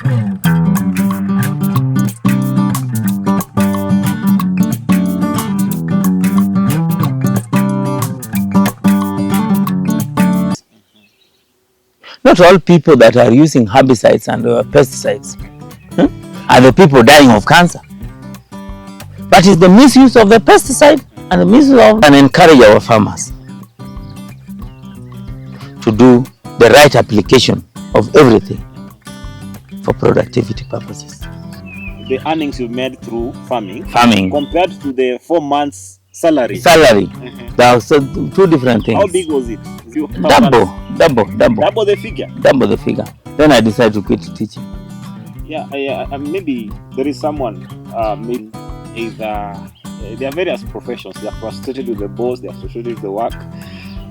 Not all people that are using herbicides and pesticides are the people dying of cancer. But it's the misuse of the pesticide and the misuse of, and encourage our farmers to do the right application of everything for productivity purposes. The earnings you made through farming compared to the 4 months salary. There are two different things. How big was it? Double the figure. Double the figure. Then I decided to quit teaching. Maybe there is someone maybe there are various professions. They are frustrated with the boss, they are frustrated with the work,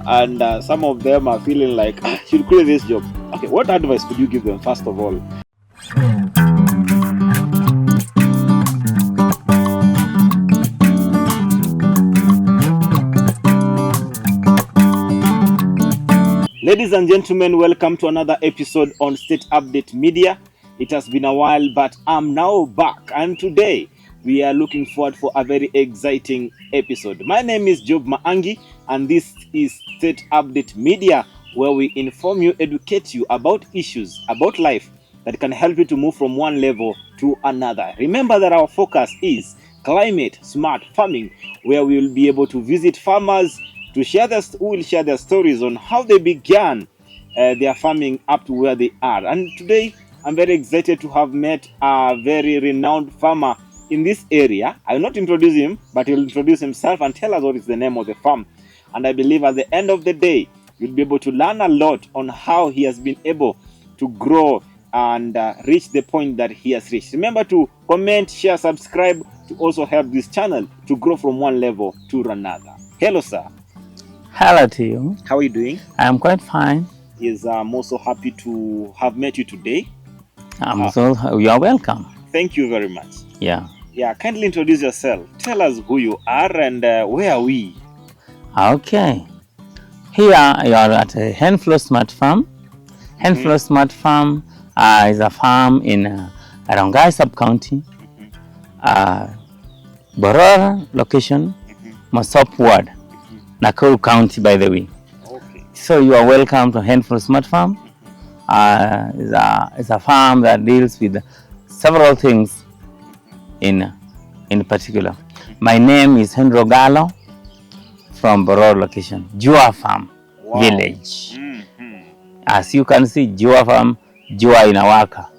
and some of them are feeling like I should quit this job. Okay, what advice could you give them first of all? Ladies and gentlemen, welcome to another episode on Stateupdate Media. It has been a while, but I'm now back, and today we are looking forward for a very exciting episode. My name is Job Maangi, and this is Stateupdate Media, where we inform you, educate you about issues, about life that can help you to move from one level to another. Remember that our focus is climate smart farming, where we will be able to visit farmers who will share their stories on how they began their farming up to where they are. And today, I'm very excited to have met a very renowned farmer in this area. I will not introduce him, but he will introduce himself and tell us what is the name of the farm. And I believe at the end of the day, you'll be able to learn a lot on how he has been able to grow and reach the point that he has reached. Remember to comment, share, subscribe to also help this channel to grow from one level to another. Hello, sir. Hello to you. How are you doing? I'm quite fine. Yes, I'm also happy to have met you today. You are welcome. Thank you very much. Yeah, kindly introduce yourself. Tell us who you are and where are we? Okay. Here you are at Henflo Smart Farm. Henflo Smart Farm is a farm in Rongai Sub-County, Boror location, Mosop Ward, Nakuru County, by the way. Okay. So you are welcome to Henflo Smart Farm. It's a farm that deals with several things in particular. My name is Henry Ogalo from Boror location, Jua Farm Village. As you can see, Jua Farm, Jua inawaka.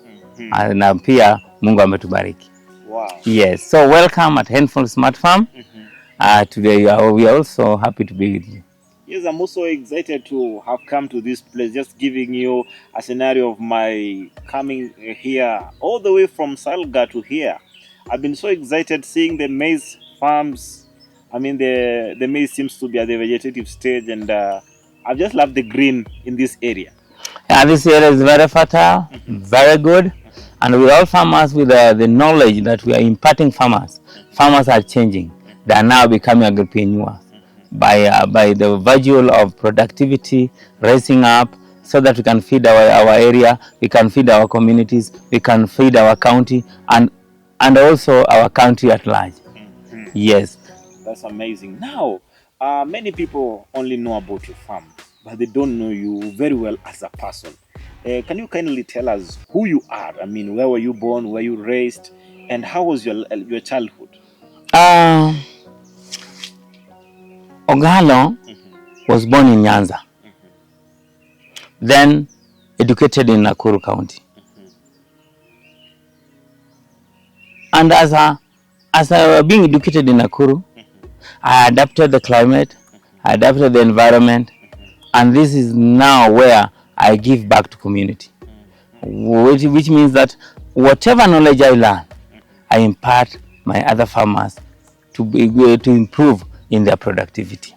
Na pia Mungu ametubariki. Wow. Yes, so welcome at Henflo Smart Farm. Today we are also happy to be with you. Yes, I'm also excited to have come to this place, just giving you a scenario of my coming here, all the way from Salga to here. I've been so excited seeing the maize farms. I mean, the maize seems to be at the vegetative stage, and I've just loved the green in this area. Yeah, this area is very fertile, very good, and with all farmers, with the knowledge that we are imparting farmers are changing. They are now becoming agripreneurs. By the virtue of productivity rising up, so that we can feed our area, we can feed our communities, we can feed our county, and also our country at large. Yes. That's amazing. Now, many people only know about your farm, but they don't know you very well as a person. Can you kindly tell us who you are? I mean, where were you born, where you raised, and how was your childhood? Ogalo was born in Nyanza, then educated in Nakuru County. And as I being educated in Nakuru, I adapted the climate, I adapted the environment, and this is now where I give back to community. Which means that whatever knowledge I learn, I impart my other farmers to improve in their productivity.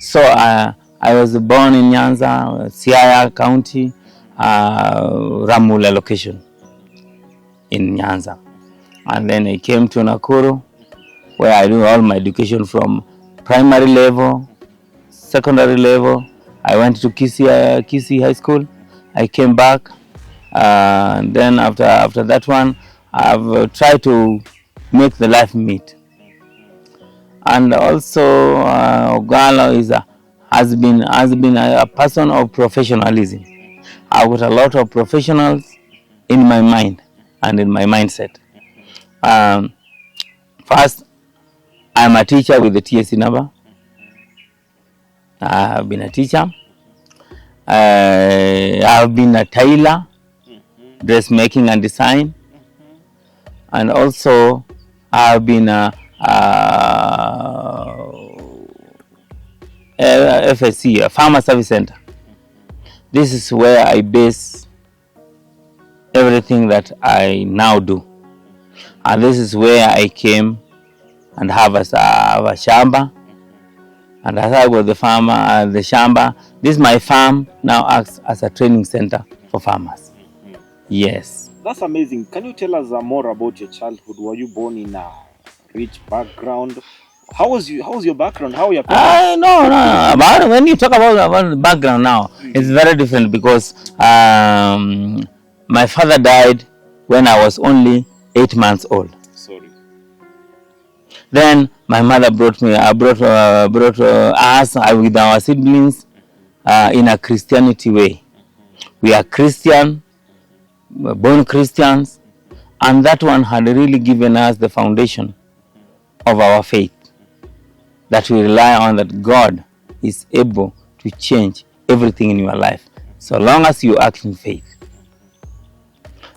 So I was born in Nyanza, Siaya County, Ramula location in Nyanza. And then I came to Nakuru, where I do all my education from primary level, secondary level. I went to Kisii High School. I came back And then after that one, I've tried to make the life meet. And also Ogalo has been a person of professionalism. I've got a lot of professionals in my mind and in my mindset. Um, First, I'm a teacher with the TSC number. I've been a teacher. I've been a tailor, dressmaking and design, and also I've been a FSC, a Farmer Service Center. This is where I base everything that I now do, and this is where I came and have a shamba. And as I was the farmer, the shamba, this my farm now acts as a training center for farmers. Yes. That's amazing. Can you tell us more about your childhood? Were you born in a rich background? How was your background? How were your parents? No. About when you talk about the background now, it's very different because my father died when I was only 8 months old. Sorry. Then my mother brought us with our siblings in a Christianity way. We are Christian, born Christians, and that one had really given us the foundation of our faith, that we rely on, that God is able to change everything in your life so long as you act in faith.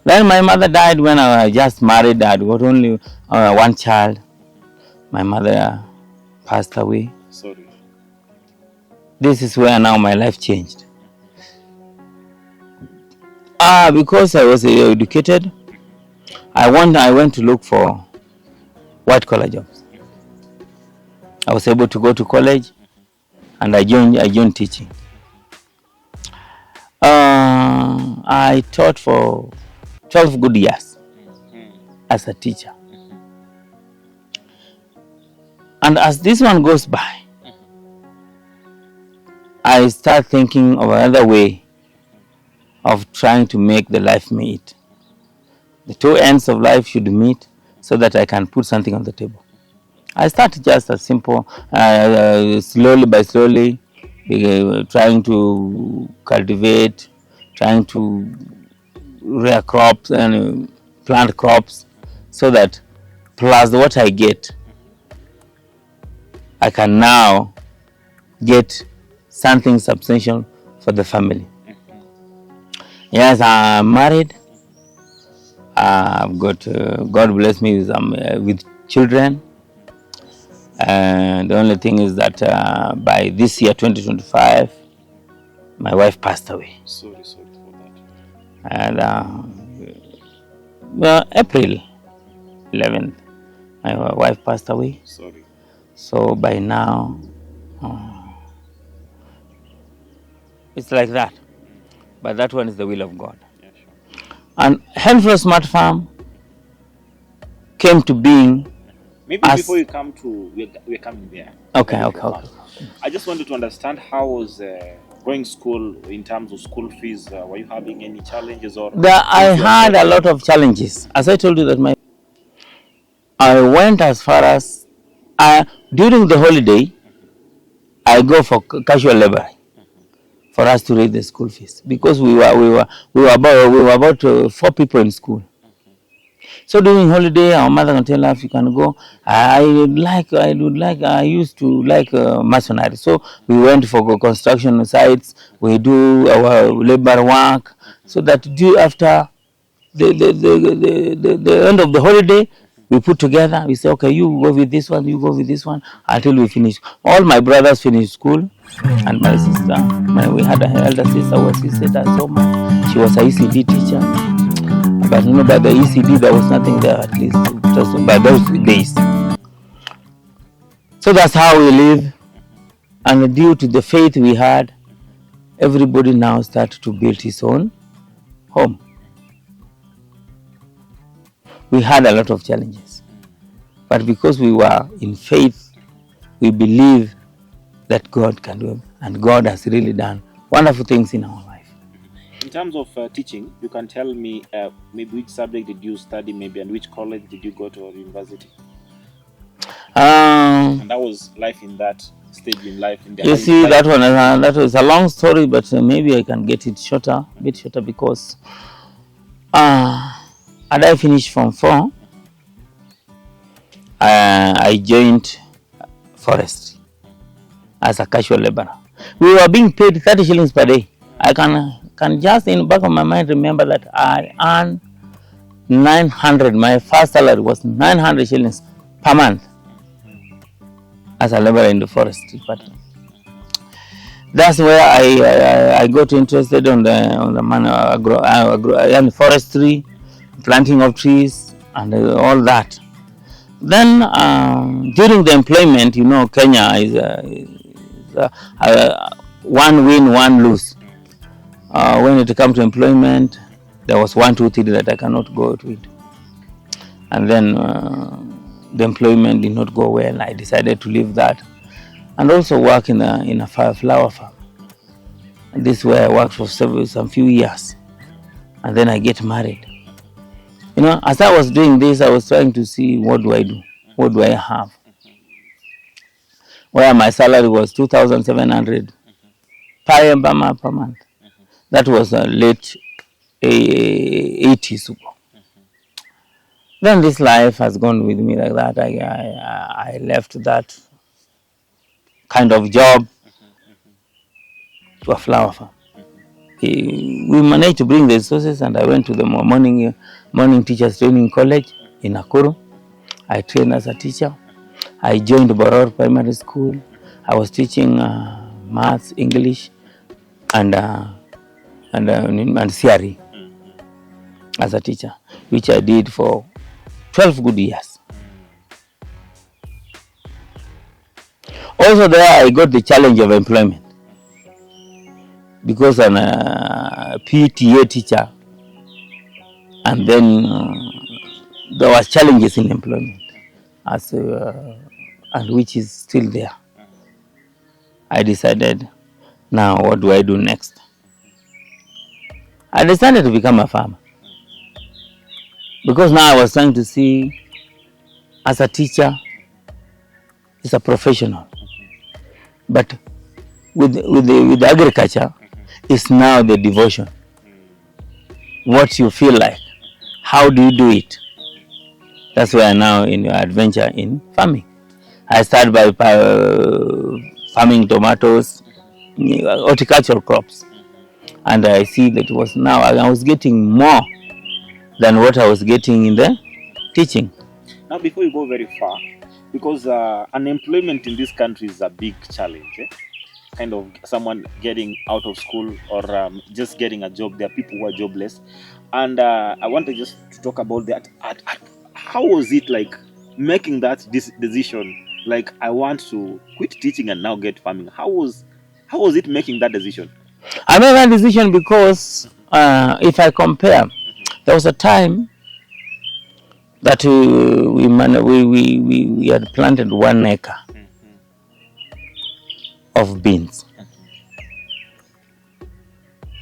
Then my mother died when I was just married. I had got only one child. My mother passed away. Sorry. This is where now my life changed. Because I was educated, I went to look for white collar jobs. I was able to go to college, and I joined teaching. I taught for 12 good years as a teacher. And as this one goes by, I start thinking of another way of trying to make the life meet. The two ends of life should meet so that I can put something on the table. I started just as simple, slowly by slowly, trying to cultivate, trying to rear crops and plant crops, so that plus what I get, I can now get something substantial for the family. Yes, I'm married. I've got, God bless me with children. And the only thing is that by this year, 2025, my wife passed away. Sorry for that. And April 11th, my wife passed away. Sorry. So by now, it's like that. But that one is the will of God. Yeah, sure. And Henflo Smart Farm came to being. Maybe before you come to, we're coming there. Okay. I just wanted to understand how was going school in terms of school fees. Were you having any challenges or? I had a lot of challenges. As I told you that I went as far as during the holiday, I go for casual labor for us to raise the school fees, because we were about 4 people in school. So during holiday, our mother can tell us, you can go. I used to like masonry. So we went for construction sites. We do our labor work, so that after the end of the holiday, we put together. We say, okay, you go with this one, you go with this one, until we finish. All my brothers finished school, and my sister, we had an elder sister who assisted us so much. She was a ECD teacher. But by the ECD, there was nothing there, at least just by those days. So that's how we live. And due to the faith we had, everybody now started to build his own home. We had a lot of challenges. But because we were in faith, we believe that God can do it. And God has really done wonderful things in our life. in terms of teaching, you can tell me maybe which subject did you study, maybe, and which college did you go to or university? And that was life in that stage in life. In the you see, that one, that was a long story, but maybe I can get it shorter, a bit shorter, because and I finished from 4. I joined forestry as a casual laborer. We were being paid 30 shillings per day. I can just in the back of my mind remember that I earned 900. My first salary was 900 shillings per month as a laborer in the forestry department. That's where I got interested on the forestry, planting of trees, and all that. Then during the employment, you know, Kenya is one win, one lose. When it comes to employment, there was 1, 2, 3 that I cannot go to it. And then the employment did not go well. I decided to leave that and also work in a flower farm. And this is where I worked for some few years. And then I get married. You know, as I was doing this, I was trying to see what do I do? What do I have? Where my salary was 2,700 per month. That was late 80s. Then this life has gone with me like that. I left that kind of job to a flower farm. We managed to bring the resources, and I went to the morning teachers training college in Nakuru. I trained as a teacher. I joined Boror Primary School. I was teaching maths, English, and CRE as a teacher, which I did for 12 good years. Also there I got the challenge of employment, because I'm a PTA teacher, and then there was challenges in employment, and which is still there. I decided, now what do I do next? I decided to become a farmer, because now I was trying to see, as a teacher, it's a professional, but with agriculture, it's now the devotion. What you feel like, how do you do it? That's why I'm now in adventure in farming. I started by farming tomatoes, horticultural crops, and I see that was now I was getting more than what I was getting in the teaching. Now, before you go very far, because unemployment in this country is a big challenge. Kind of someone getting out of school or just getting a job. There are people who are jobless, and I wanted just to talk about that. How was it like making that decision? Like, I want to quit teaching and now get farming. How was it making that decision? I made that decision because if I compare, there was a time that we had planted 1 acre of beans.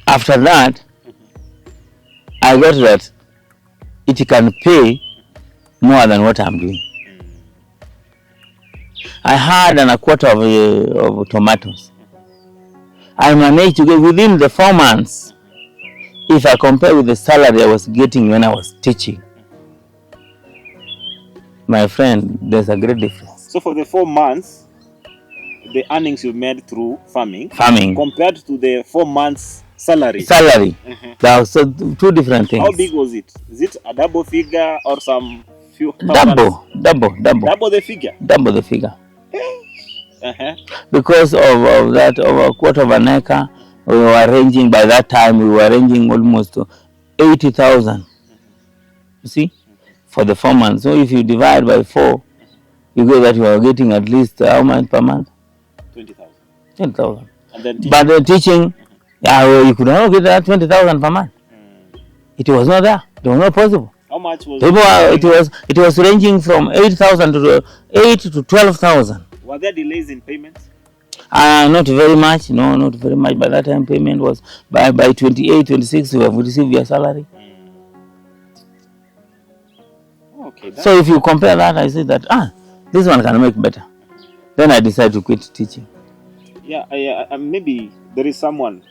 After that, I got that it can pay more than what I'm doing. I had a quarter of tomatoes. I managed to get within the 4 months. If I compare with the salary I was getting when I was teaching, my friend, there's a great difference. So for the 4 months, the earnings you made through farming compared to the 4 months salary. There was 2 different things. How big was it? Is it a double figure or some few double the figure? Double the figure. Because of that, over a quarter of an acre, we were ranging, by that time we were ranging almost to 80,000. You see, for the 4 months. So if you divide by 4, you get that you are getting at least how much per month? 20,000. 10,000. And then but the teaching, you could not get that 20,000 per month. It was not there. It was not possible. How much was it was ranging from 8,000 to 12,000. Were there delays in payments? Not very much, no, not very much. By that time, payment was by 28, 26, you have received your salary. Okay. So if you compare that, I say that, this one can make better. Then I decided to quit teaching. Yeah, maybe there is someone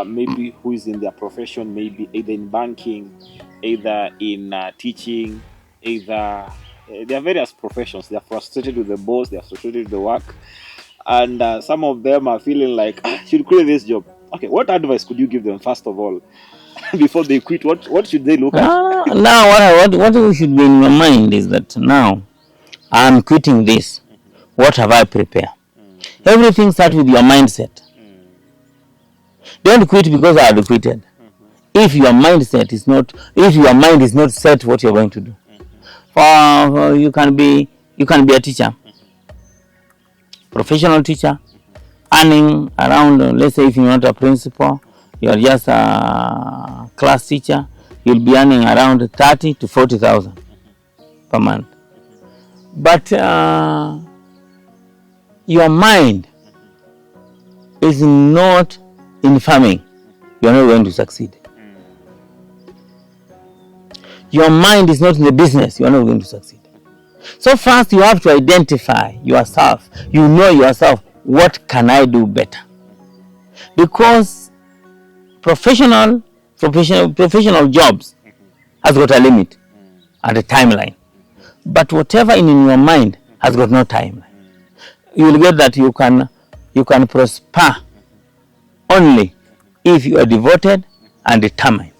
maybe who is in their profession, maybe either in banking, either in teaching, either there are various professions. They are frustrated with the boss, they are frustrated with the work, and some of them are feeling like, I should quit this job. Okay, what advice could you give them first of all before they quit? What should they look at? Now, what should be in your mind is that now I'm quitting this. What have I prepared? Everything starts with your mindset. Don't quit because I had quitted. If your mindset is not, if your mind is not set what you're going to do. For you can be a teacher, professional teacher, earning around, let's say if you're not a principal, you're just a class teacher, you'll be earning around 30 to 40,000 per month. But your mind is not in farming, you're not going to succeed. Your mind is not in the business, you're not going to succeed. So first you have to identify yourself. You know yourself, what can I do better? Because professional jobs has got a limit and a timeline. But whatever in your mind has got no timeline. You will get that you can prosper only if you are devoted and determined.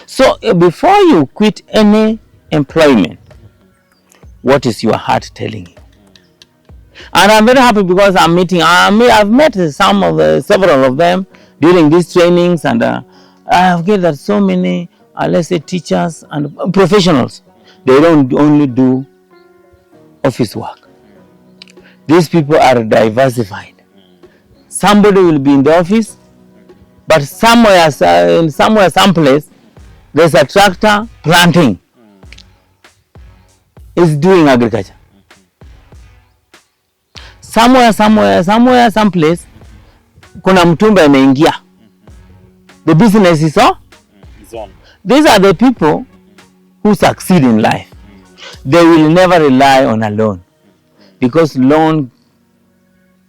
So before you quit any employment, what is your heart telling you? And I'm very happy because I've met several of them during these trainings, and I have gathered so many, let's say, teachers and professionals. They don't only do office work. These people are diversified. Somebody will be in the office, but someplace, there's a tractor planting. Is doing agriculture. Someplace, kuna mtumba imeingia. The business is on. These are the people who succeed in life. They will never rely on a loan, because loan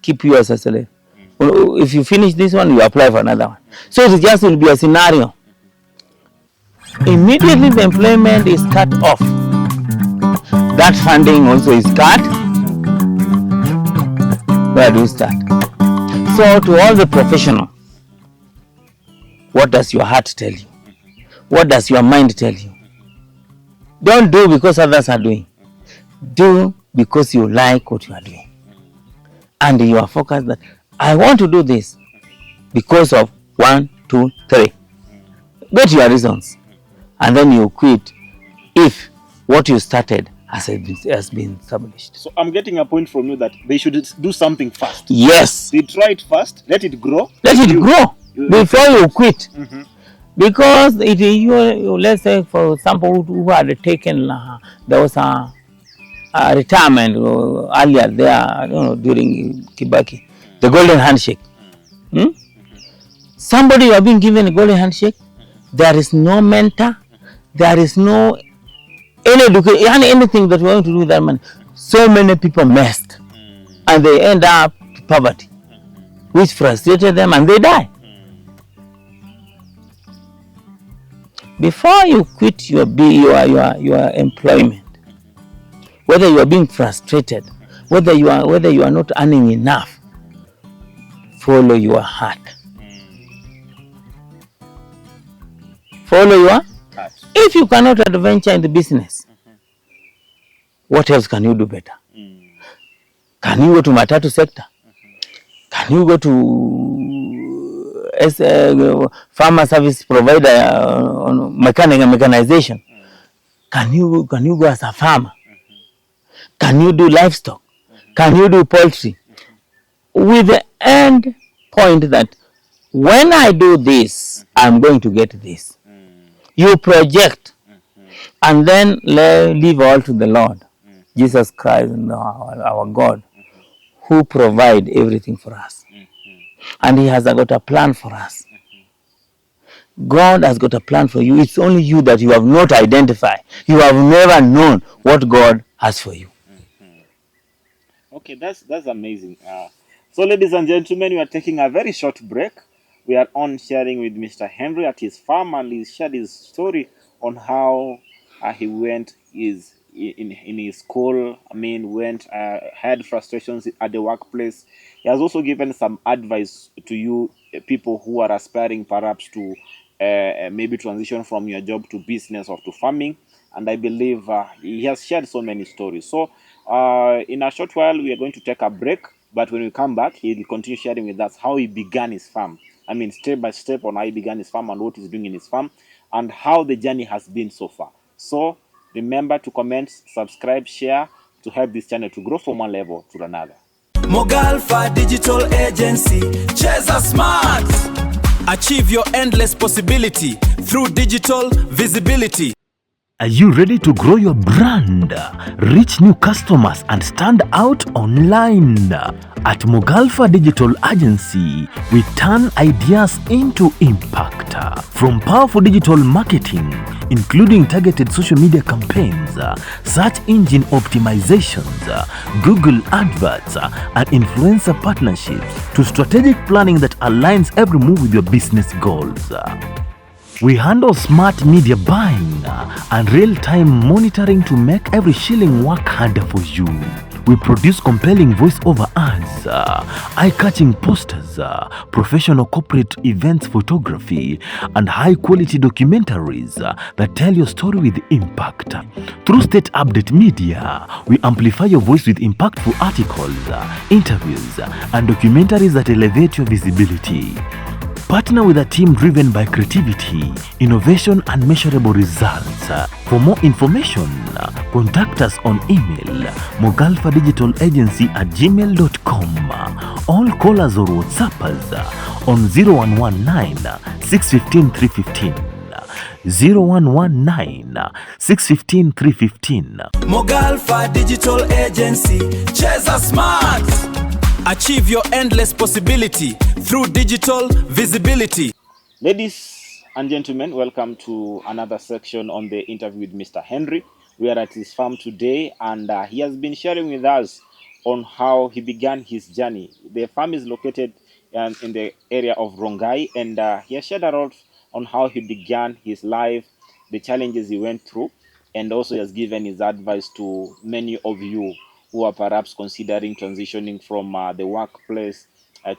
keep you as a slave. If you finish this one, you apply for another one. So it just will be a scenario. Immediately the employment is cut off. That funding also is cut. Where do you start? So to all the professionals, what does your heart tell you? What does your mind tell you? Don't do because others are doing. Do because you like what you are doing. And you are focused that I want to do this because of 1, 2, 3. Get your reasons. And then you quit if what you started has been established. So I'm getting a point from you that they should do something fast. Yes. They try it first, let it grow. Let it grow before you quit. Because if you, let's say for example, who had taken, there was a retirement earlier there, during Kibaki, the golden handshake. Somebody you have been given a golden handshake, there is no mentor, there is no anything that we want to do with that money. So many people messed, and they end up poverty, which frustrated them, and they die. Before you quit your employment, whether you are being frustrated, whether you are not earning enough, follow your heart. Follow your heart. If you cannot adventure in the business, what else can you do better? Can you go to matatu sector? Can you go to farmer service provider on mechanization? Can you go as a farmer? Can you do livestock? Can you do poultry? With the end point that when I do this, I'm going to get this. You project and then leave all to the Lord. Jesus Christ, our God, who provide everything for us. And he has got a plan for us. God has got a plan for you. It's only you that you have not identified. You have never known what God has for you. Okay, that's amazing. So, ladies and gentlemen, we are taking a very short break. We are on sharing with Mr. Henry at his farm, and he shared his story on how he went in his school. I mean, had frustrations at the workplace. He has also given some advice to you people who are aspiring, perhaps to maybe transition from your job to business or to farming. And I believe he has shared so many stories. So, in a short while, we are going to take a break. But when we come back, he will continue sharing with us how he began his farm. I mean, step by step on how he began his farm and what he's doing in his farm and how the journey has been so far. So, remember to comment, subscribe, share to help this channel to grow from one level to another. Mogalfa Digital Agency, Cheza Smart. Achieve your endless possibility through digital visibility. Are you ready to grow your brand, reach new customers, and stand out online? At Mogalfa Digital Agency, we turn ideas into impact. From powerful digital marketing, including targeted social media campaigns, search engine optimizations, Google adverts, and influencer partnerships, to strategic planning that aligns every move with your business goals. We handle smart media buying and real-time monitoring to make every shilling work harder for you. We produce compelling voice-over ads, eye-catching posters, professional corporate events photography, and high-quality documentaries that tell your story with impact. Through Stateupdate Media, we amplify your voice with impactful articles, interviews, and documentaries that elevate your visibility. Partner with a team driven by creativity, innovation, and measurable results. For more information, contact us on email mogalfadigitalagency@gmail.com. All callers or WhatsAppers on 0119 615 315. 0119 615 315. Mogalfa Digital Agency, Cheza Smart. Achieve your endless possibility through digital visibility. Ladies and gentlemen, welcome to another section on the interview with Mr. Henry. We are at his farm today, and he has been sharing with us on how he began his journey. The farm is located in the area of Rongai, and he has shared a lot on how he began his life, the challenges he went through, and also he has given his advice to many of you who are perhaps considering transitioning from the workplace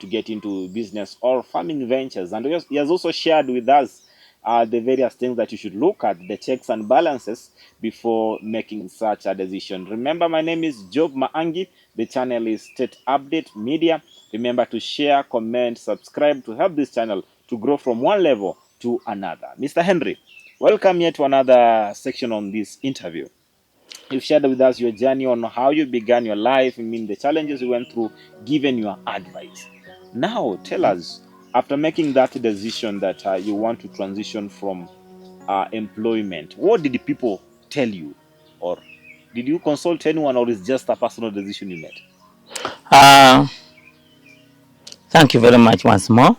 to get into business or farming ventures. And he has also shared with us the various things that you should look at, the checks and balances before making such a decision. Remember, my name is Job Maangi. The channel is Stateupdate Media. Remember to share, comment, subscribe to help this channel to grow from one level to another. Mr. Henry, welcome here to another section on this interview. You've shared with us your journey on how you began your life, I mean the challenges you went through, given your advice. Now, tell us, after making that decision that you want to transition from employment, what did the people tell you? Or did you consult anyone, or is it just a personal decision you made? Thank you very much once more.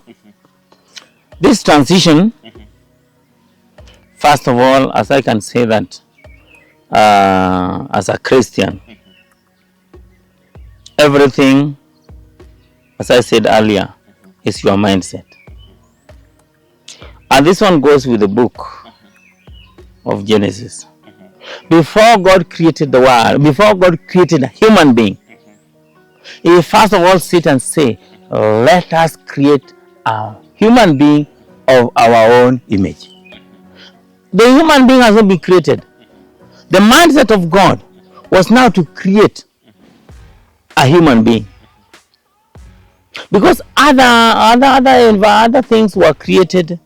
This transition, first of all, as I can say that as a Christian, everything, as I said earlier, is your mindset. And this one goes with the book of Genesis. Before God created the world, before God created a human being, He first of all sit and say, let us create a human being of our own image. The human being has not been created. The mindset of God was now to create a human being, because other things were created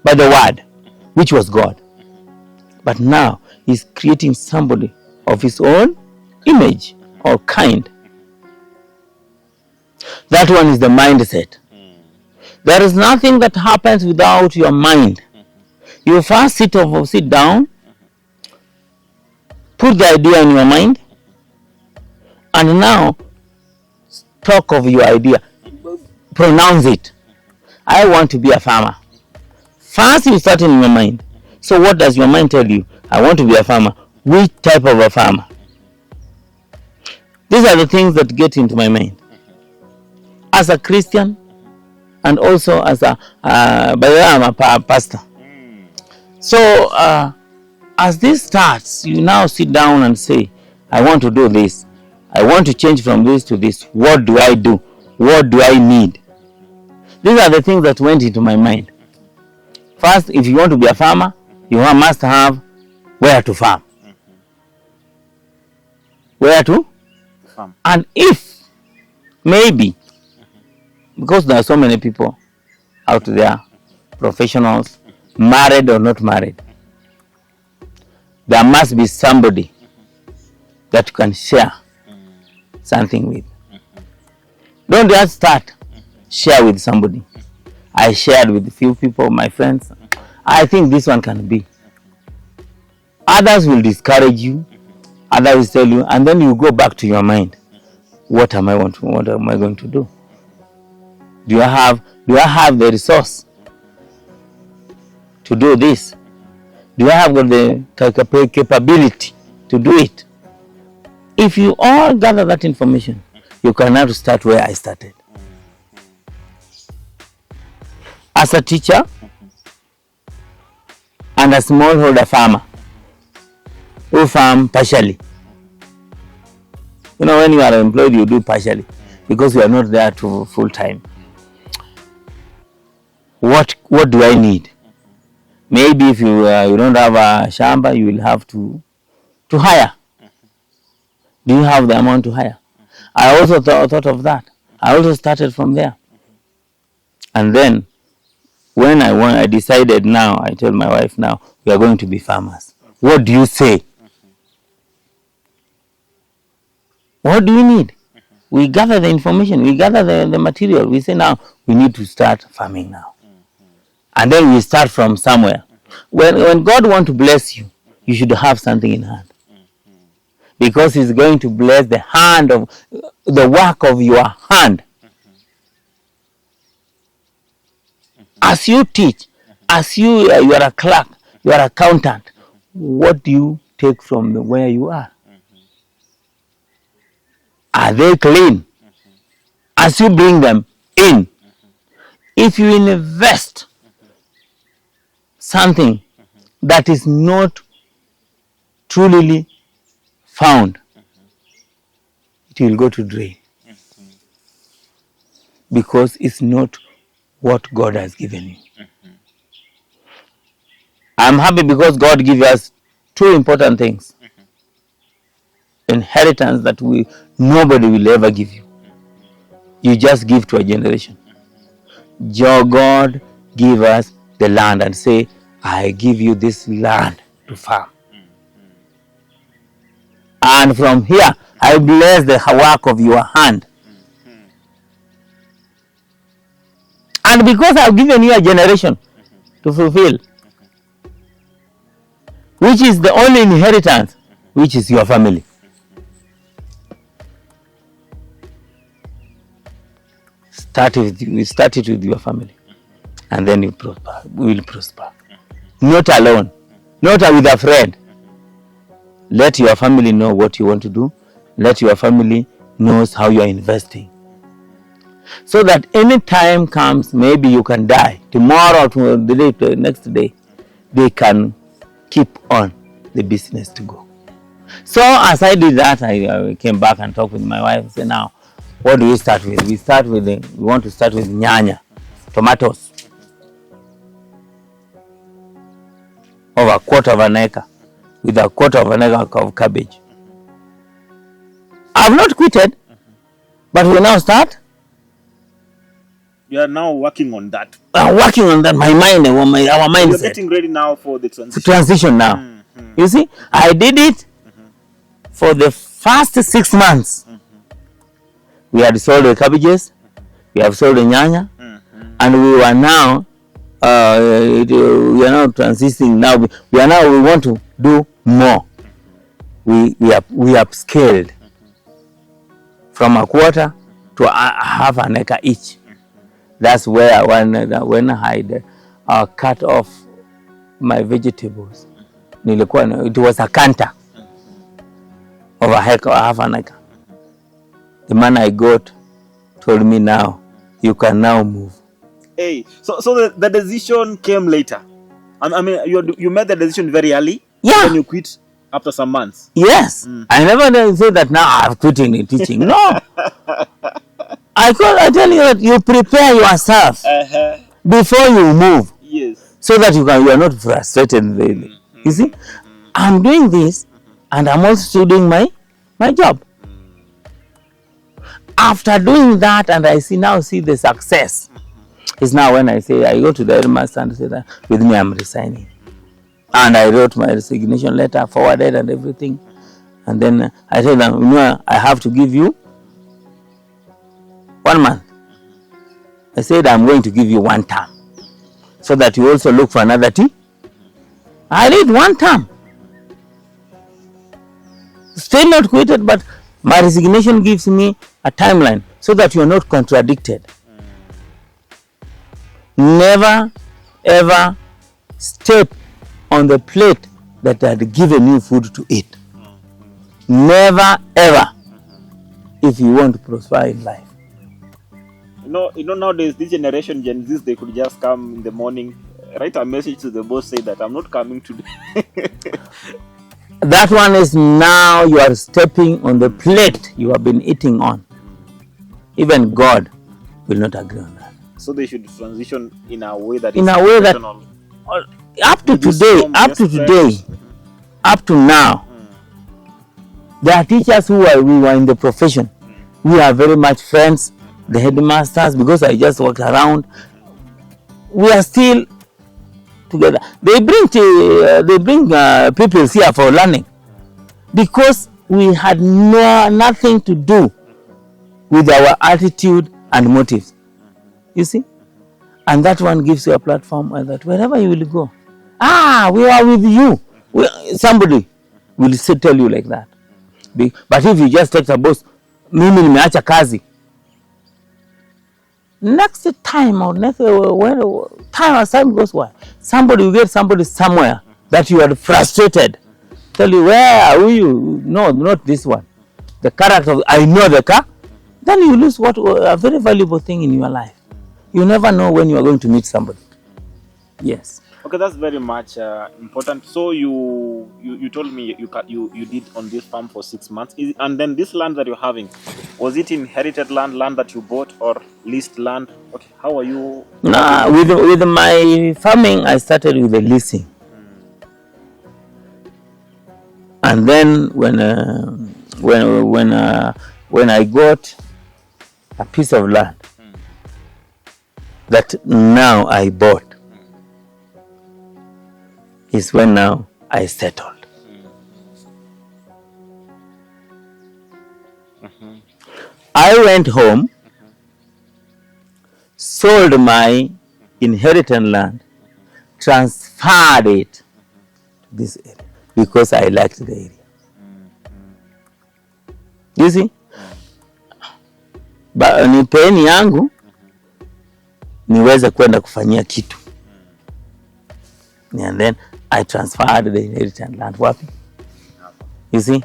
by the Word, which was God. But now He's creating somebody of His own image or kind. That one is the mindset. There is nothing that happens without your mind. You first sit down, put the idea in your mind, And now, talk of your idea. Pronounce it. I want to be a farmer. First, you start in your mind. So what does your mind tell you? I want to be a farmer. Which type of a farmer? These are the things that get into my mind. As a Christian, and also as a, by the way, I'm a pastor. So, as this starts, you now sit down and say, I want to do this. I want to change from this to this. What do I do? What do I need? These are the things that went into my mind. First, if you want to be a farmer, you must have where to farm. Where to farm. And if, maybe, because there are so many people out there, professionals, married or not married, there must be somebody that you can share something with. Don't just start, share with somebody. I shared with a few people, my friends. I think this one can be. Others will discourage you, others will tell you, and then you go back to your mind. What am I going to do? Do I have the resource to do this? Do I have the capability to do it? If you all gather that information, you can now start where I started. As a teacher and a smallholder farmer who farm partially. You know, when you are employed, you do partially because you are not there to full time. What do I need? Maybe if you don't have a shamba, you will have to hire. Do you have the amount to hire? I also thought of that. I also started from there. And then when I decided now, I told my wife now, we are going to be farmers. What do you say? What do we need? We gather the information, we gather the material. We say now, we need to start farming now. And then we start from somewhere. When God wants to bless you, you should have something in hand. Because He's going to bless the work of your hand. As you teach, as you are a clerk, you are an accountant, what do you take from where you are? Are they clean? As you bring them in, if you invest something that is not truly found, it will go to drain. Because it's not what God has given you. I'm happy because God gives us two important things. Inheritance that nobody will ever give you. You just give to a generation. God give us the land and say, I give you this land to farm. And from here, I bless the work of your hand. And because I've given you a generation to fulfill, which is the only inheritance, which is your family. We started with your family, and then you prosper. We will prosper. Not alone, not with a friend. Let your family know what you want to do. Let your family knows how you are investing. So that any time comes, maybe you can die tomorrow or the next day, they can keep on the business to go. So as I did that, I came back and talked with my wife and said, now, what do we start with? We want to start with nyanya, tomatoes, of a quarter of an acre, with a quarter of an acre of cabbage. I've not quitted, but we now start. You are now working on that. I'm working on that. My mind, our mindset. You're getting ready now for the transition. The transition now. Mm-hmm. You see, I did it for the first 6 months. We had sold the cabbages, we have sold the nyanya, and we are now transitioning. Now we want to do more. We upscaled. from a quarter to a half an acre each. That's where when I cut off my vegetables, it was a canter of a half an acre. The man I got told me, now you can now move. Hey, so the decision came later. I mean, you made the decision very early. Yeah. When you quit after some months. Yes. I never say that now I'm quitting the teaching. No. I tell you that you prepare yourself before you move. Yes. So that you are not frustrated really. You see, I'm doing this and I'm also still doing my job. After doing that, and I see the success, is now when I say, I go to the headmaster and say that with me I'm resigning. And I wrote my resignation letter, forwarded and everything. And then I told them, I have to give you 1 month. I said, I'm going to give you 1 term, so that you also look for another tea. I did 1 term. Still not quitted, but my resignation gives me a timeline so that you're not contradicted. Never ever step on the plate that had given you food to eat. Never ever, if you want to prosper in life. You know nowadays, this generation, Gen Zs, they could just come in the morning, write a message to the boss, say that I'm not coming today. That one is now you are stepping on the plate you have been eating on. Even God will not agree on that. So they should transition in a way that up to today, up to now, there are teachers we were in the profession. We are very much friends. The headmasters, because I just walked around, we are still together. They bring people here for learning, because we had nothing to do with our attitude and motives. You see, and that one gives you a platform that wherever you will go, we are with you. Somebody will still tell you like that. But if you just take the boss, mimi nimeacha kazi, next time or next time as time goes by, somebody will get somebody somewhere that you are frustrated, tell you, where are you? No, not this one. The character, I know the car. Then you lose a very valuable thing in your life. You never know when you are going to meet somebody. Yes. Okay, that's very much important. So you told me you did on this farm for 6 months, and then this land that you're having, was it inherited land that you bought, or leased land? Okay, how are you? No, with my farming, I started with the leasing, and then when I got a piece of land that now I bought, is when now I settled. I went home, sold my inheritance land, transferred it to this area because I liked the area. You see? Ni peni yangu niweze kwenda kufanyia kitu. And then I transferred the inheritance land. Wapi? You see?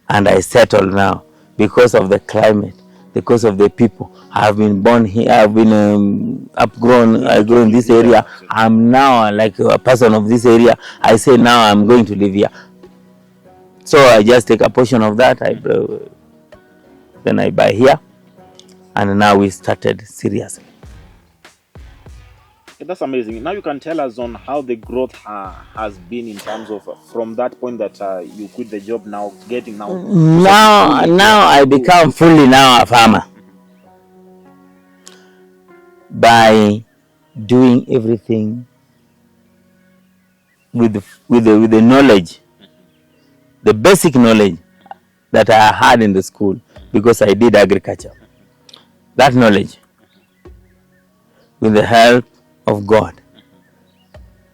And I settled now because of the climate, because of the people. I've been born here, I've been grown in this area. I'm now like a person of this area. I say now I'm going to live here. So I just take a portion of that, then I buy here. And now we started seriously. That's amazing. Now you can tell us on how the growth has been in terms of from that point that you quit the job now, getting now. Now I become fully now a farmer by doing everything with the knowledge, the basic knowledge that I had in the school, because I did agriculture. That knowledge, with the help of God,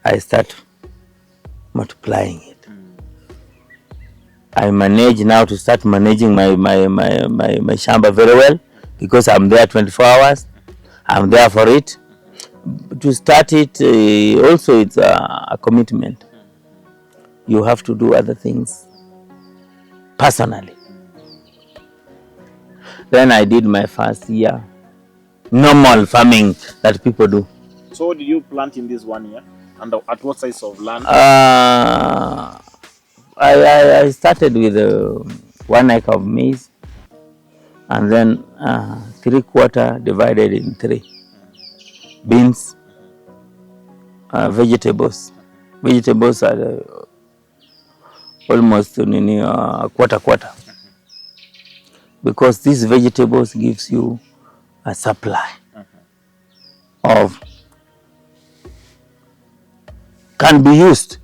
I start multiplying it. I manage now to start managing my shamba very well, because I'm there 24 hours. I'm there for it. To start it, also it's a commitment. You have to do other things personally. Then I did my first year normal farming that people do. So what did you plant in this 1 year? And at what size of land? I started with 1 acre of maize, and then 3/4 divided in 3. Beans, vegetables. Vegetables are almost quarter, because these vegetables gives you a supply of, can be used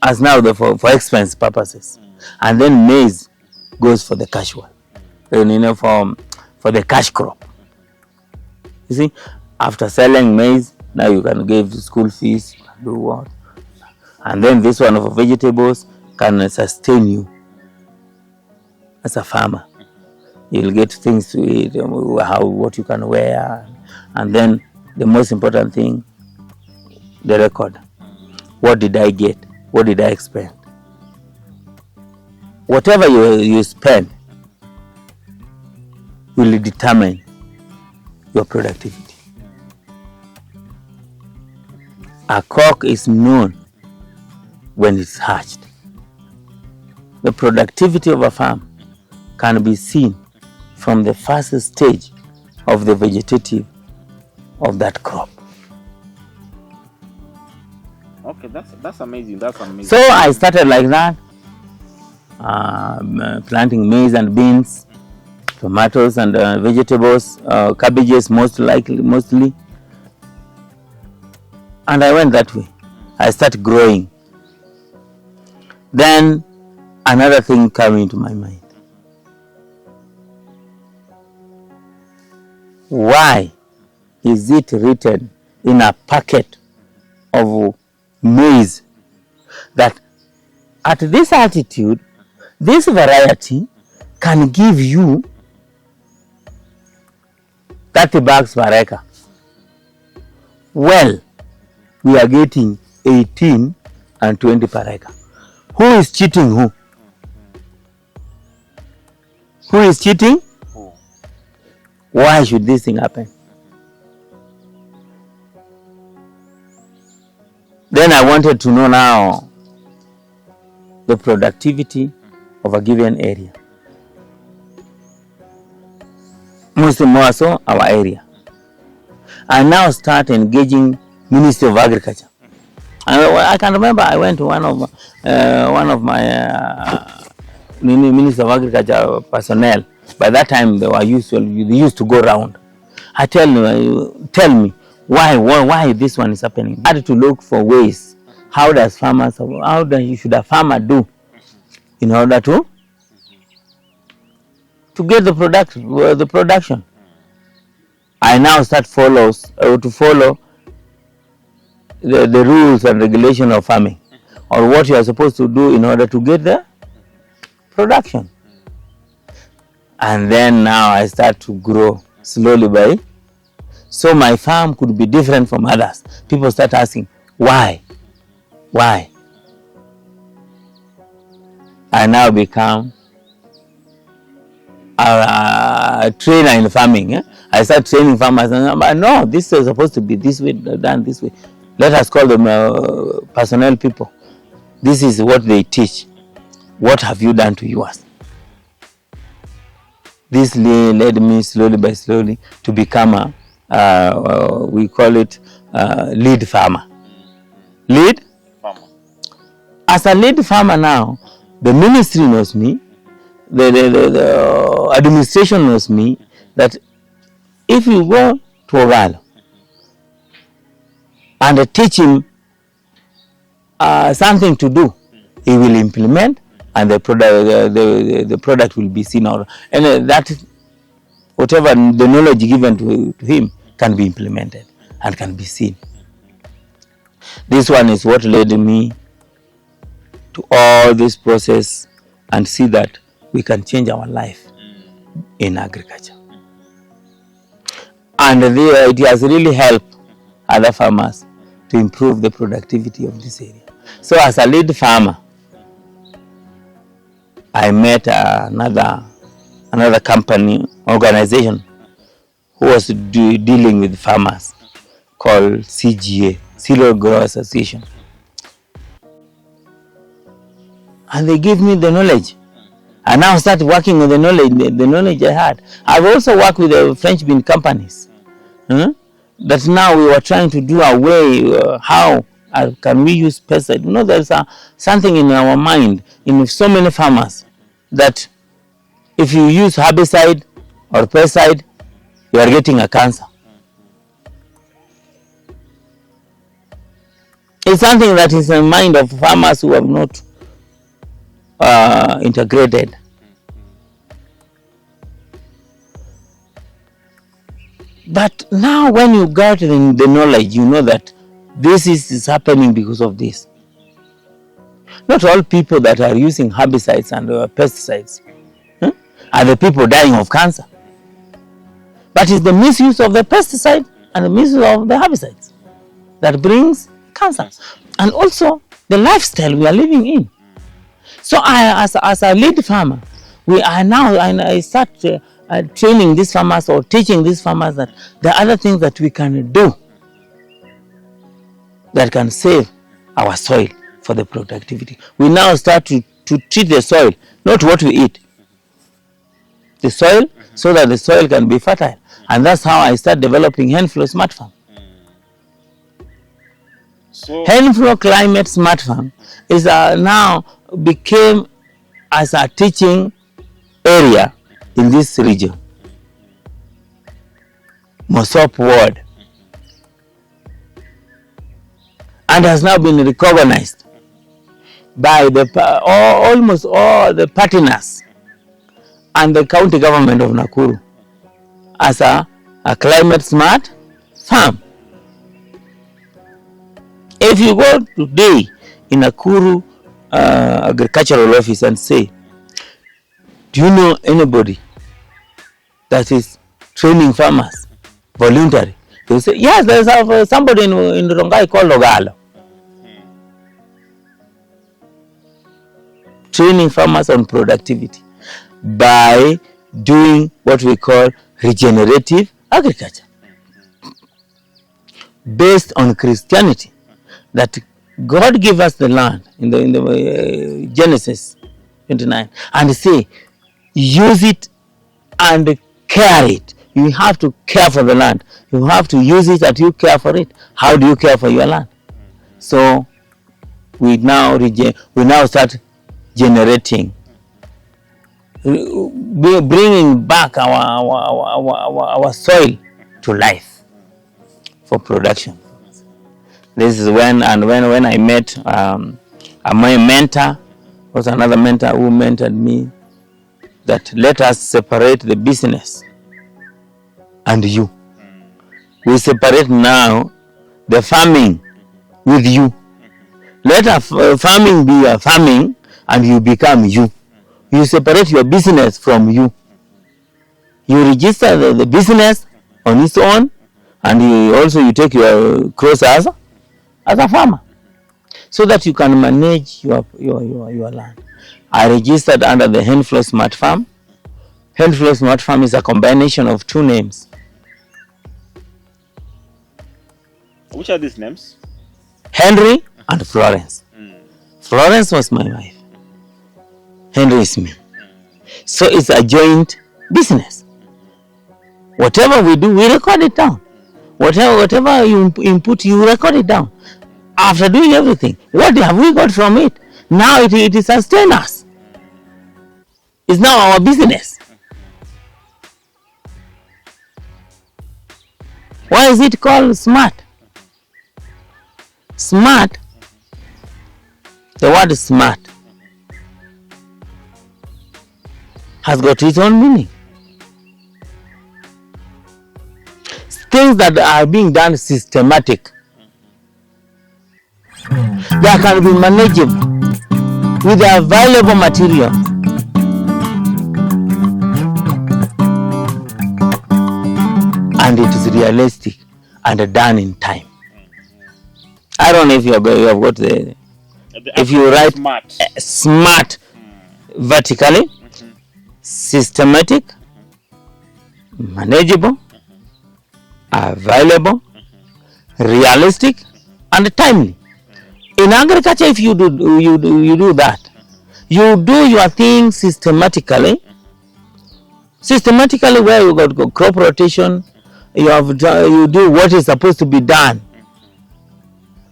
as now for expense purposes, and then maize goes for the casual, for the cash crop. You see, after selling maize, now you can give school fees, you can do what, and then this one for vegetables can sustain you as a farmer. You'll get things to eat, what you can wear, and then the most important thing, the record. What did I get? What did I expend? Whatever you spend will determine your productivity. A cock is known when it's hatched. The productivity of a farm can be seen from the first stage of the vegetative of that crop. Okay, that's amazing. That's amazing. So I started like that, planting maize and beans, tomatoes and vegetables, cabbages mostly, and I went that way. I started growing. Then another thing came into my mind. Why is it written in a packet of maize that at this altitude, this variety can give you 30 bags per acre? Well, we are getting 18 and 20 per acre. Who is cheating who? Who is cheating? Why should this thing happen? Then I wanted to know now the productivity of a given area. Mostly more so our area. I now start engaging Ministry of Agriculture. I can remember I went to one of my Ministry of Agriculture personnel. By that time they used to go around. I tell me why this one is happening. I had to look for ways. How should a farmer do in order to get the production? I now start to follow the rules and regulation of farming, or what you are supposed to do in order to get the production. And then now I start to grow slowly so my farm could be different from others. People start asking, why? I now become a trainer in farming. I start training farmers. No, this is supposed to be this way, done this way. Let us call them personnel people. This is what they teach. What have you done to yours? This led me slowly to become we call it lead farmer. Lead farmer. As a lead farmer now, the ministry knows me, the administration knows me, that if you go to Ogalo and teach him something to do, he will implement, and the product will be seen out, and that whatever the knowledge given to him can be implemented and can be seen. This one is what led me to all this process and see that we can change our life in agriculture. And it has really helped other farmers to improve the productivity of this area. So as a lead farmer, I met another company, organization, who was dealing with farmers, called CGA, Cereal Growers Association. And they gave me the knowledge. I now started working with the knowledge I had. I've also worked with the French bean companies. That now we were trying to do a way, how can we use pesticide? You know, there's something in our mind, in so many farmers, that if you use herbicide or pesticide, you are getting a cancer. It's something that is in the mind of farmers who have not integrated. But now when you got the knowledge, you know that this is happening because of this. Not all people that are using herbicides and pesticides are the people dying of cancer. But it's the misuse of the pesticide and the misuse of the herbicides that brings cancer. And also the lifestyle we are living in. So as a lead farmer, I start training these farmers or teaching these farmers that there are other things that we can do that can save our soil for the productivity. We now start to treat the soil, not what we eat, the soil, so that the soil can be fertile. And that's how I start developing Henflo Smart Farm. So Henflo Climate Smart Farm is now became as a teaching area in this region, Mosop Ward, and has now been recognized by almost all the partners and the county government of Nakuru as a climate smart farm. If you go today in Nakuru agricultural office and say, do you know anybody that is training farmers voluntary? They will say, yes, there's somebody in Rongai called Ogalo. Training farmers on productivity by doing what we call regenerative agriculture, based on Christianity, that God gave us the land in the Genesis 29 and say, use it and care it. You have to care for the land. You have to use it and you care for it. How do you care for your land? So we now start generating, bringing back our soil to life for production. This is when I met my mentor, was another mentor who mentored me, that let us separate the business and you. We separate now the farming with you. Let farming be a farming and you become you. You separate your business from you. You register the business on its own, and you take your cross as a farmer, so that you can manage your land. I registered under the Henflo Smart Farm. Henflo Smart Farm is a combination of two names. Which are these names? Henry and Florence. Florence was my wife. Henry is me. So it's a joint business. Whatever we do, we record it down. Whatever you input, you record it down. After doing everything, what have we got from it? Now it sustains us. It's now our business. Why is it called smart? Smart, the word smart has got its own meaning. Things that are being done systematic, that can be manageable with the available material and it is realistic and done in time. I don't know if you have got the if you write smart vertically, systematic, manageable, available, realistic, and timely. In agriculture, if you do that, you do your thing systematically. Systematically, where you got crop rotation, you do what is supposed to be done,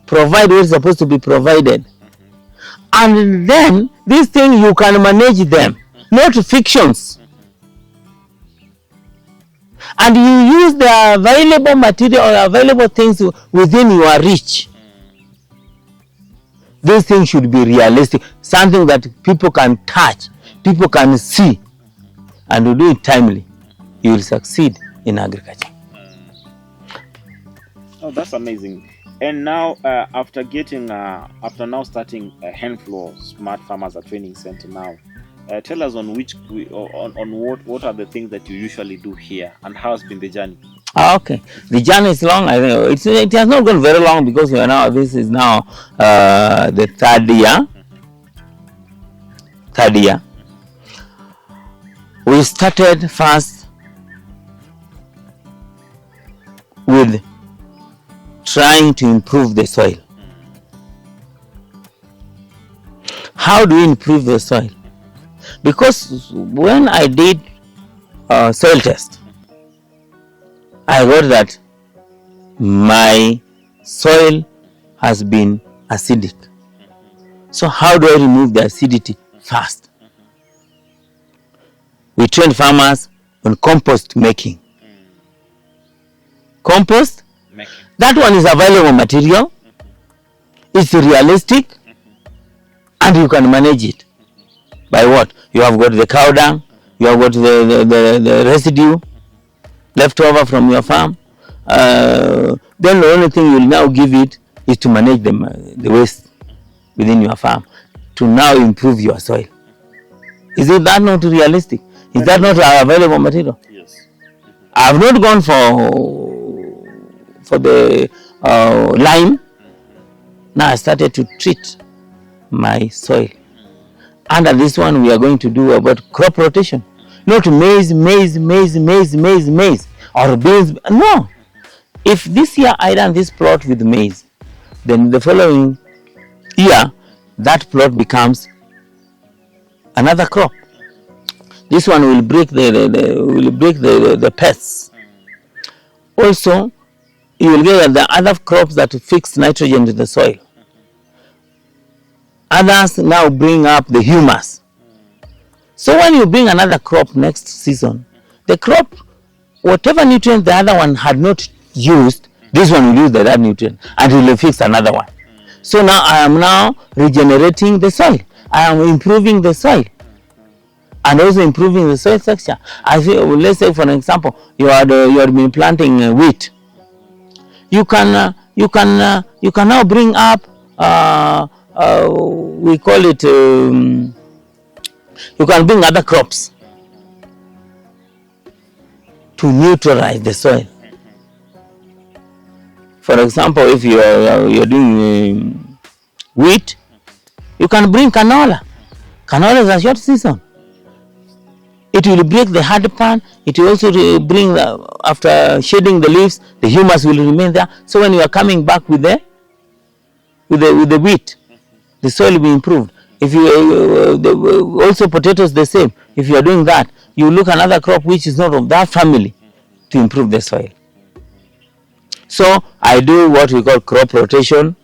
provide what is supposed to be provided, and then these things you can manage them, not fictions. And you use the available material or available things within your reach. These things should be realistic, something that people can touch, people can see, and you do it timely. You will succeed in agriculture. Oh, that's amazing. And now, after now starting Henflo Smart Farmers Training Center now, tell us on what are the things that you usually do here, and how has been the journey? Okay, the journey is long. I think it has not gone very long, because this is now the third year. We started first with trying to improve the soil. How do we improve the soil? Because when I did soil test, I got that my soil has been acidic. So how do I remove the acidity first? We train farmers on compost making. Compost, that one is available material, it's realistic, and you can manage it. By what? You have got the cow dung, you have got the residue left over from your farm. Then the only thing you will now give it is to manage the waste within your farm to now improve your soil. Is it that not realistic? Is that not available material? Yes. I have not gone for the lime. Now I started to treat my soil. Under this one, we are going to do about crop rotation. Not maize, or beans. No. If this year I done this plot with maize, then the following year, that plot becomes another crop. This one will break the pests. Also, you will get the other crops that fix nitrogen to the soil. Others now bring up the humus. So when you bring another crop next season, the crop, whatever nutrient the other one had not used, this one will use that nutrient and it will fix another one. So now I am now regenerating the soil. I am improving the soil and also improving the soil texture. Let's say, for example, you had been planting wheat. You can now bring up we call it. You can bring other crops to neutralize the soil. For example, if you're doing wheat, you can bring canola. Canola is a short season. It will break the hard pan. It will also bring after shedding the leaves, the humus will remain there. So when you are coming back with the wheat, the soil will be improved. If you also potatoes the same. If you are doing that, you look another crop which is not of that family to improve the soil. So I do what we call crop rotation.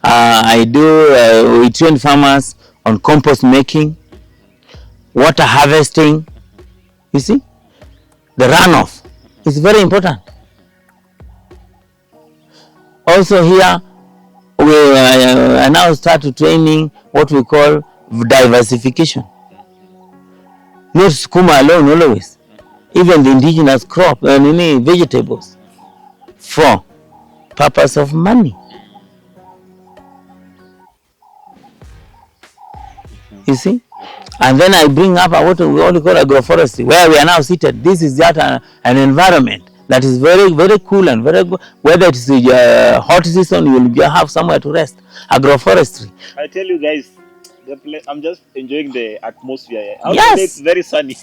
We train farmers on compost making, water harvesting. You see, the runoff is very important. Also here, I now start training what we call diversification. Not skuma alone always. Even the indigenous crop and vegetables for purpose of money. You see? And then I bring up what we all call agroforestry, where we are now seated. This is just an environment that is very, very cool and very good. Whether it's hot season, you will have somewhere to rest. Agroforestry. I tell you guys, I'm just enjoying the atmosphere. Yes. It's very sunny.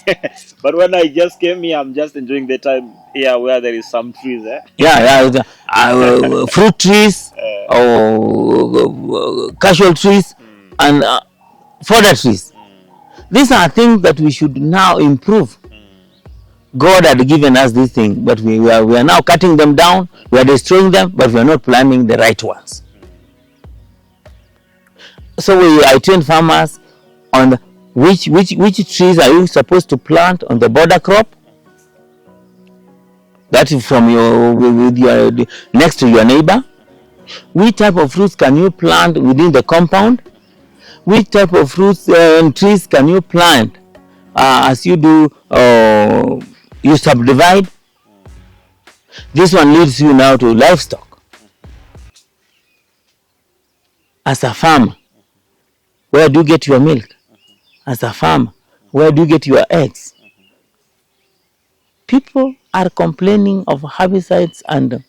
But when I just came here, I'm just enjoying the time here where there is some trees. Fruit trees, casual trees, and fodder trees. These are things that we should now improve. God had given us these things, but we are now cutting them down. We are destroying them, but we are not planting the right ones. So I train farmers on which trees are you supposed to plant on the border crop. That is from your next to your neighbor. Which type of fruits can you plant within the compound? Which type of fruits and trees can you plant as you do? You subdivide. This one leads you now to livestock. As a farmer, where do you get your milk? As a farmer, where do you get your eggs? People are complaining of herbicides and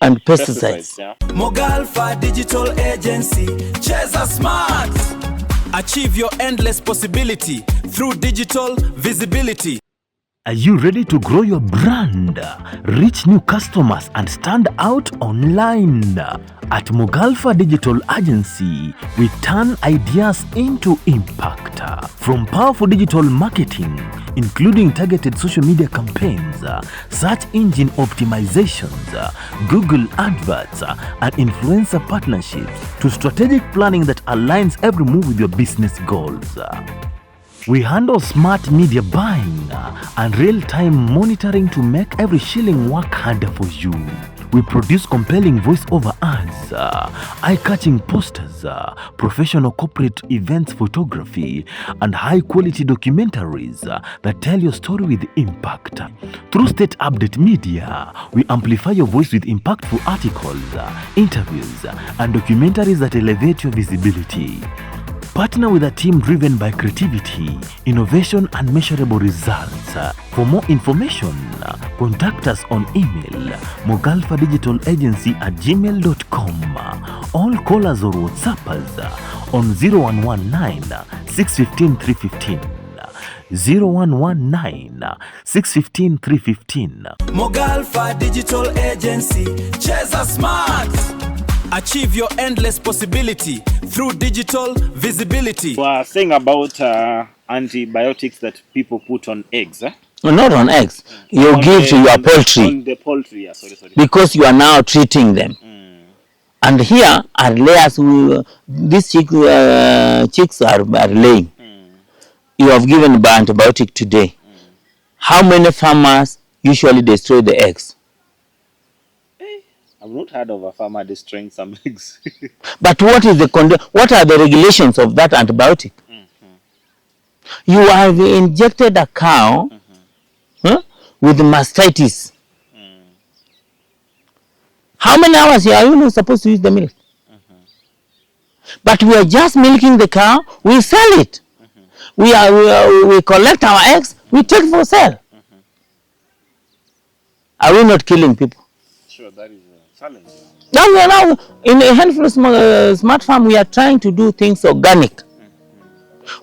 pesticides. Yeah. Mogalfa Digital Agency, Cheza Smart. Achieve your endless possibility through digital visibility. Are you ready to grow your brand, reach new customers, and stand out online? At Mogalfa Digital Agency, we turn ideas into impact. From powerful digital marketing, including targeted social media campaigns, search engine optimizations, Google adverts, and influencer partnerships, to strategic planning that aligns every move with your business goals. We handle smart media buying and real-time monitoring to make every shilling work harder for you. We produce compelling voice-over ads, eye-catching posters, professional corporate events photography, and high-quality documentaries that tell your story with impact. Through Stateupdate Media, we amplify your voice with impactful articles, interviews, and documentaries that elevate your visibility. Partner with a team driven by creativity, innovation, and measurable results. For more information, contact us on email mogalfadigitalagency@gmail.com. All callers or WhatsAppers on 0119 615 315. 0119 615 315. Mogalfa Digital Agency, Cheza Smart. Achieve your endless possibility through digital visibility. We are saying about antibiotics that people put on eggs. Not on eggs. You give to your poultry. On the poultry, yeah. Sorry. Because you are now treating them. And here are layers. These chicks are laying. You have given antibiotic today. How many farmers usually destroy the eggs? I've not heard of a farmer destroying some eggs. But what are the regulations of that antibiotic? You have injected a cow with mastitis. How many hours are you not supposed to use the milk? But we are just milking the cow. We sell it. We collect our eggs. We take it for sale. Are we not killing people? Sure, that is a challenge. Now we are now in a Henflo smart farm. We are trying to do things organic.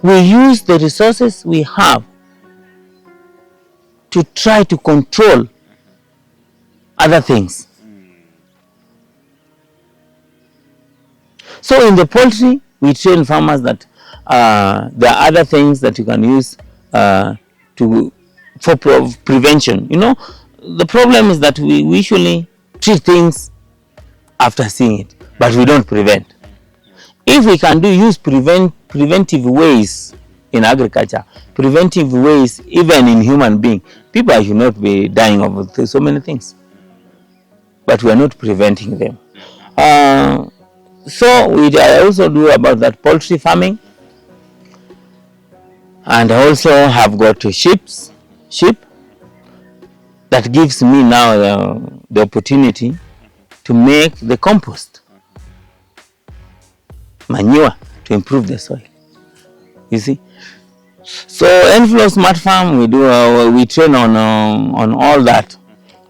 We use the resources we have to try to control other things. So in the poultry, we train farmers that there are other things that you can use for prevention. You know, the problem is that we usually treat things after seeing it, but we don't prevent. If we can use preventive ways in agriculture, preventive ways even in human being, people should not be dying of so many things. But we are not preventing them. So we also do about that poultry farming, and also have got sheep that gives me now the opportunity to make the compost manure to improve the soil. You see. So Henflo Smart Farm, we do we train on all that.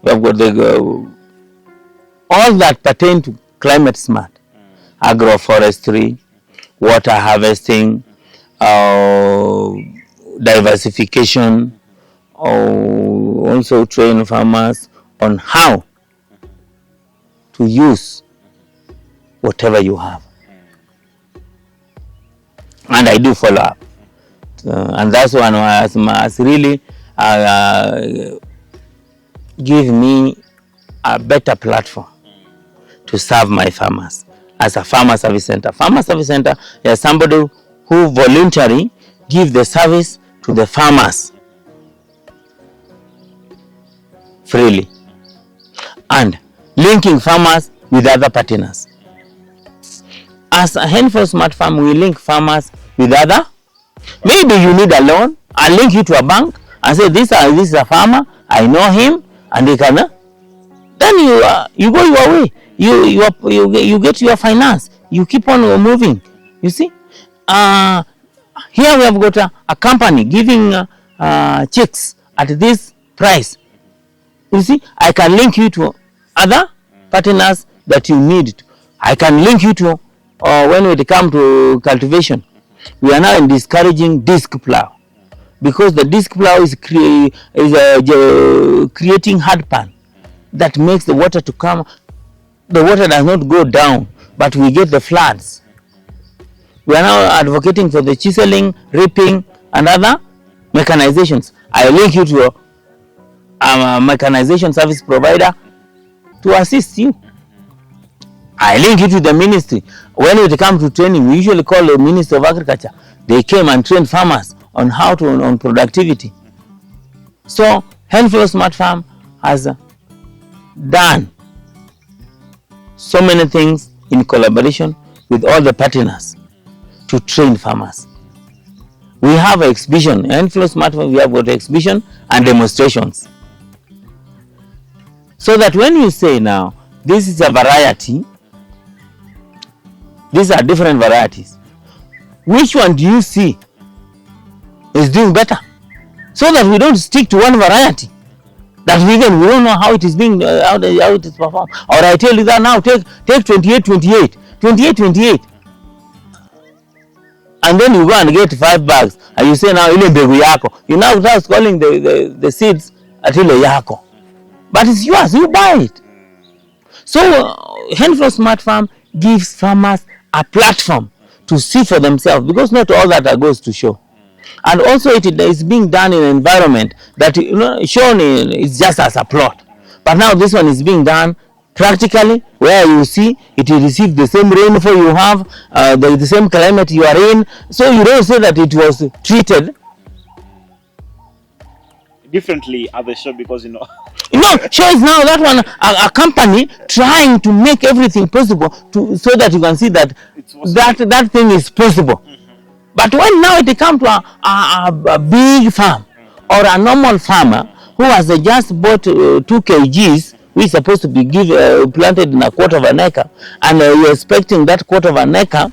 We have got the all that pertain to climate smart, agroforestry, water harvesting, diversification. Also train farmers on how to use whatever you have, and I do follow up. And that's one has really give me a better platform to serve my farmers as a farmer service center. Farmer service center is somebody who voluntarily give the service to the farmers freely and linking farmers with other partners. As a Henflo Smart Farm, we link farmers with other. Maybe you need a loan, I'll link you to a bank and say this is a farmer, I know him, and he can. Then you go your way. You get your finance. You keep on moving. You see. Here we have got a company giving checks at this price. You see, I can link you to other partners that you need. I can link you to when it comes to cultivation. We are now discouraging disc plow because the disc plow is creating hard pan that makes the water to come. The water does not go down, but we get the floods. We are now advocating for the chiseling, reaping, and other mechanizations. I link you to a mechanization service provider to assist you. I link you to the ministry. When it comes to training, we usually call the Ministry of Agriculture. They came and trained farmers on how to on productivity. So Henflo Smart Farm has done so many things in collaboration with all the partners to train farmers. We have an exhibition. Henflo Smart Farm, we have got exhibition and demonstrations. So that when you say now, this is a variety, these are different varieties. Which one do you see is doing better? So that we don't stick to one variety. That we don't know how it is being, how it is performed. Or I tell you that now, take 28. And then you go and get 5 bags. And you say now, ile mbegu yako. You now start calling the seeds at ile yako. But it's yours, you buy it. So Henflo Smart Farm gives farmers a platform to see for themselves, because not all that goes to show. And also it is being done in an environment that shown is just as a plot. But now this one is being done practically, where you see it will receive the same rainfall you have, the same climate you are in. So you don't say that it was treated differently at the show, because show is now that one a company trying to make everything possible so that you can see that that thing is possible. But when now it comes to a big farm or a normal farmer who has just bought 2 kgs, which is supposed to be planted in a quarter of an acre, and you're expecting that quarter of an acre,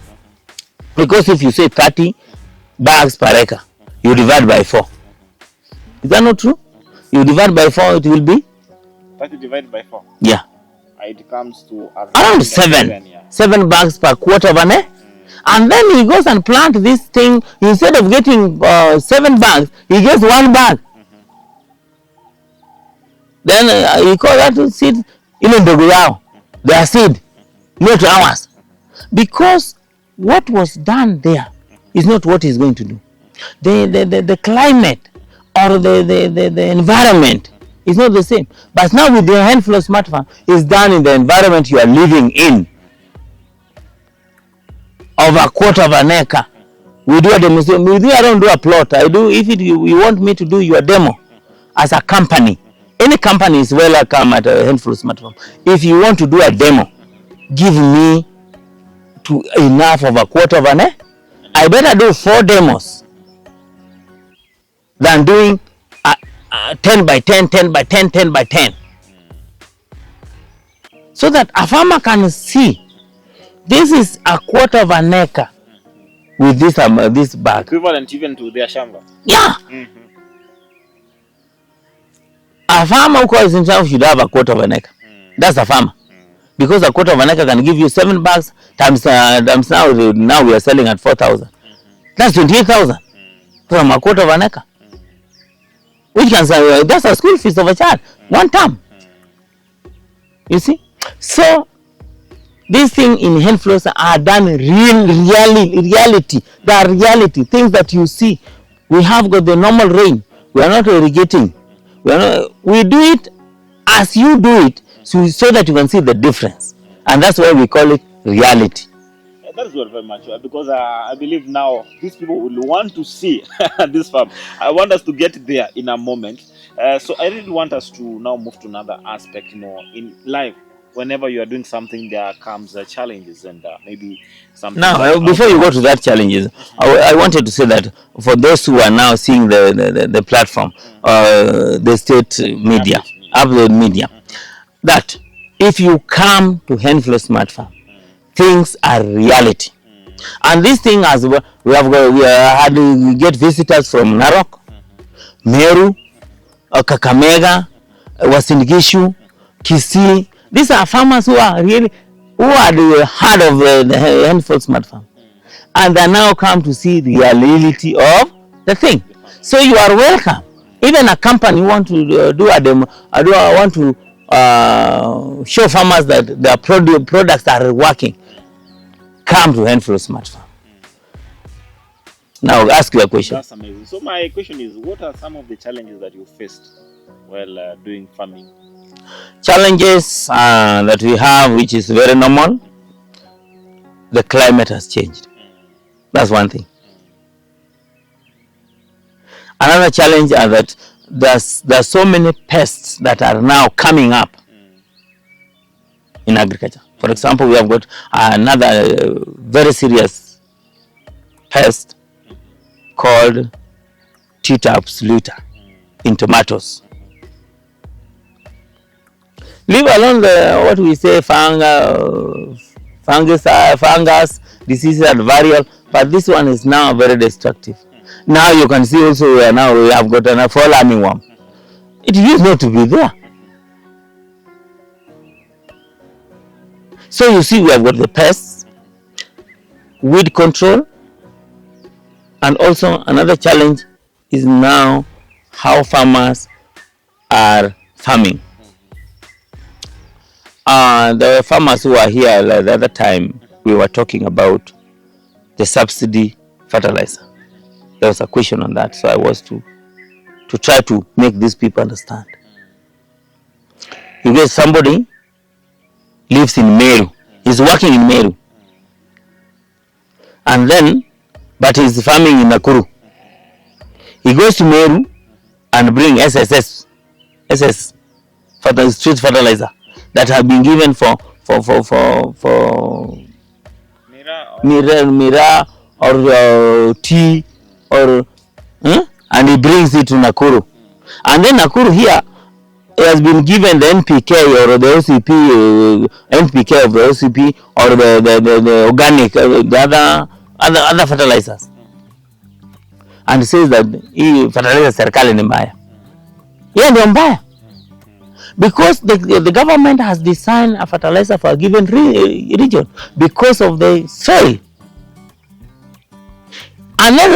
because if you say 30 bags per acre, you divide by 4. Is that not true? You divide by 4, it will be 30 divided by 4. Yeah. It comes to around 7. 7 bags per quarter of an acre. And then he goes and plant this thing. Instead of getting 7 bags, he gets 1 bag. Then he call that seed ile mbegu yao, their seed, not ours. Because what was done there is not what he's going to do. The climate or the environment is not the same. But now with the Henflo Smart Farm, is done in the environment you are living in. Of a quarter of an acre. We do a demonstration. I don't do a plot. I do, if you want me to do your demo as a company. Any company is welcome at Henflo Smart Farm. If you want to do a demo, give me enough of a quarter of an acre. I better do 4 demos than doing 10 by 10, 10 by 10, 10 by 10. So that a farmer can see this is a quarter of an acre with this bag. Equivalent even to their shamba. Yeah. Mm-hmm. A farmer who calls himself should have a quarter of an acre. That's a farmer. Because a quarter of an acre can give you 7 bags times now we are selling at 4,000. That's 28,000 from a quarter of an acre. Which can say that's a school fees of a child, one term. You see? So these things in Henflo are done reality. They are reality, things that you see. We have got the normal rain. We are not irrigating. We do it as you do it, so that you can see the difference. And that's why we call it reality. That is very much, because I believe now these people will want to see this farm. I want us to get there in a moment. So I really want us to now move to another aspect. In life, whenever you are doing something, there comes challenges and maybe something. Now, before you go to that challenges, I wanted to say that for those who are now seeing the platform, the state media, Upload Media, that if you come to Henflo Smart Farm, things are reality. And this thing, as we get visitors from Narok, Meru, Kakamega, Uasin Gishu, Kisii. These are farmers who are the heart of the Henflo Smart Farm, and they now come to see the reality of the thing. So you are welcome. Even a company want to do a demo, want to show farmers that their products are working, come to Henflo Smart Farm. Now ask your question. That's amazing. So my question is, what are some of the challenges that you faced while doing farming? Challenges that we have, which is very normal, the climate has changed. That's one thing. Another challenge is that there's so many pests that are now coming up in agriculture. For example, we have got another very serious pest called Stateupdate in tomatoes. Leave alone what we say fungus, diseases and variable, but this one is now very destructive. Now you can see also we have got a fall armyworm. It used not to be there. So you see we have got the pests, weed control, and also another challenge is now how farmers are farming. There were farmers who were here the other time. We were talking about the subsidy fertilizer. There was a question on that, so I was to try to make these people understand. You get somebody lives in Meru, he's working in Meru, and then but he's farming in Nakuru. He goes to Meru and bring SS for the street fertilizer that have been given for Mira or tea or and he brings it to Nakuru, and then Nakuru here has been given the NPK or the OCP, NPK of the OCP or the organic, the other fertilizers, and says that hii fertilizer serikali ni mbaya. Yeah, ndio mbaya. Because the government has designed a fertilizer for a given region because of the soil. And then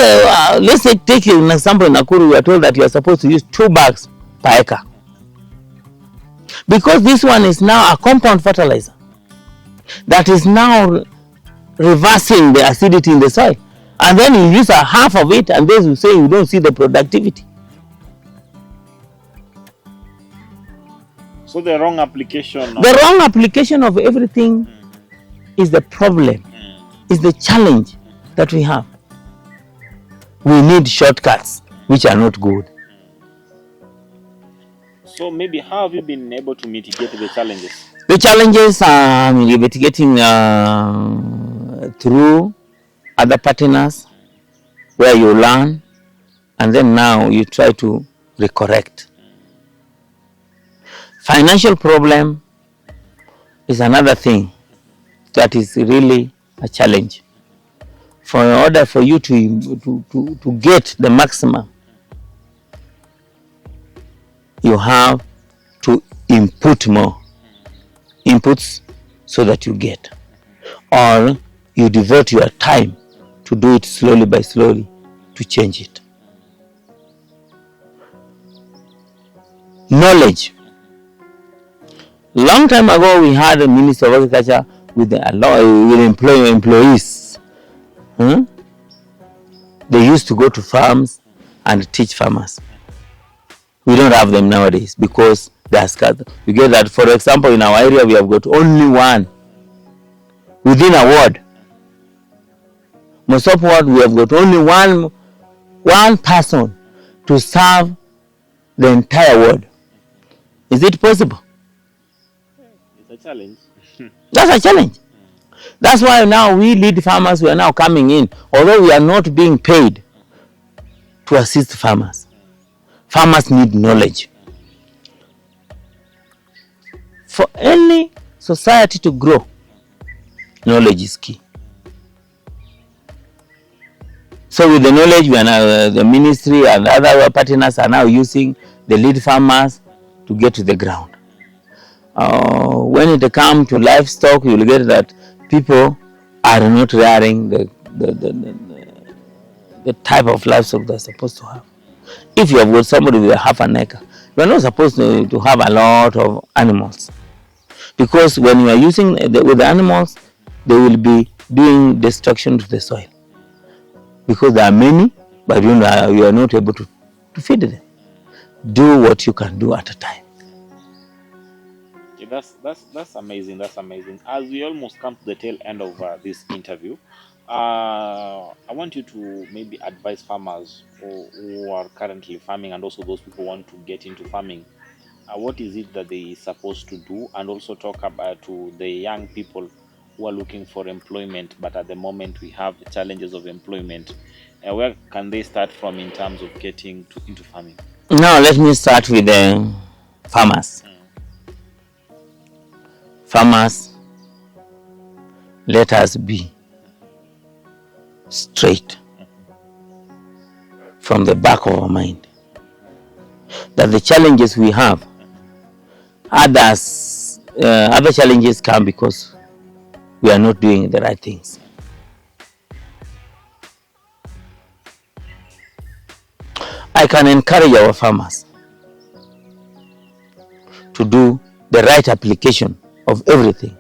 let's say, take an example in Nakuru, we are told that you are supposed to use 2 bags per acre. Because this one is now a compound fertilizer that is now reversing the acidity in the soil. And then you use a half of it, and then you say you don't see the productivity. So the wrong application. The wrong application of everything is the problem, is the challenge that we have. We need shortcuts, which are not good. So maybe how have you been able to mitigate the challenges? The challenges are mitigating through other partners, where you learn, and then now you try to recorrect. Financial problem is another thing that is really a challenge. in order for you to get the maximum, you have to input more inputs so that you get, or you devote your time to do it slowly by slowly to change it. Knowledge. Long time ago, we had a Minister of Agriculture with employees. They used to go to farms and teach farmers. We don't have them nowadays because they are scattered. You get that, for example, in our area, we have got only one within a ward. Most of ward, we have got only one person to serve the entire ward. Is it possible? It's a challenge. That's a challenge. That's why now we lead farmers, we are now coming in, although we are not being paid to assist farmers. Farmers need knowledge. For any society to grow, knowledge is key. So with the knowledge, we are now, the ministry and other partners are now using the lead farmers to get to the ground. When it comes to livestock, you will get that people are not rearing the type of livestock they're supposed to have. If you have got somebody with half an acre, you are not supposed to have a lot of animals, because when you are using with the animals, they will be doing destruction to the soil, because there are many, but you are not able to feed them. Do what you can do at a time. That's amazing. That's amazing. As we almost come to the tail end of this interview, I want you to maybe advise farmers who are currently farming, and also those people who want to get into farming. What is it that they are supposed to do, and also talk about to the young people who are looking for employment, but at the moment we have the challenges of employment. Where can they start from in terms of getting into farming? Now let me start with the farmers. Farmers, let us be straight from the back of our mind that the challenges we have, other challenges come because we are not doing the right things. I can encourage our farmers to do the right application of everything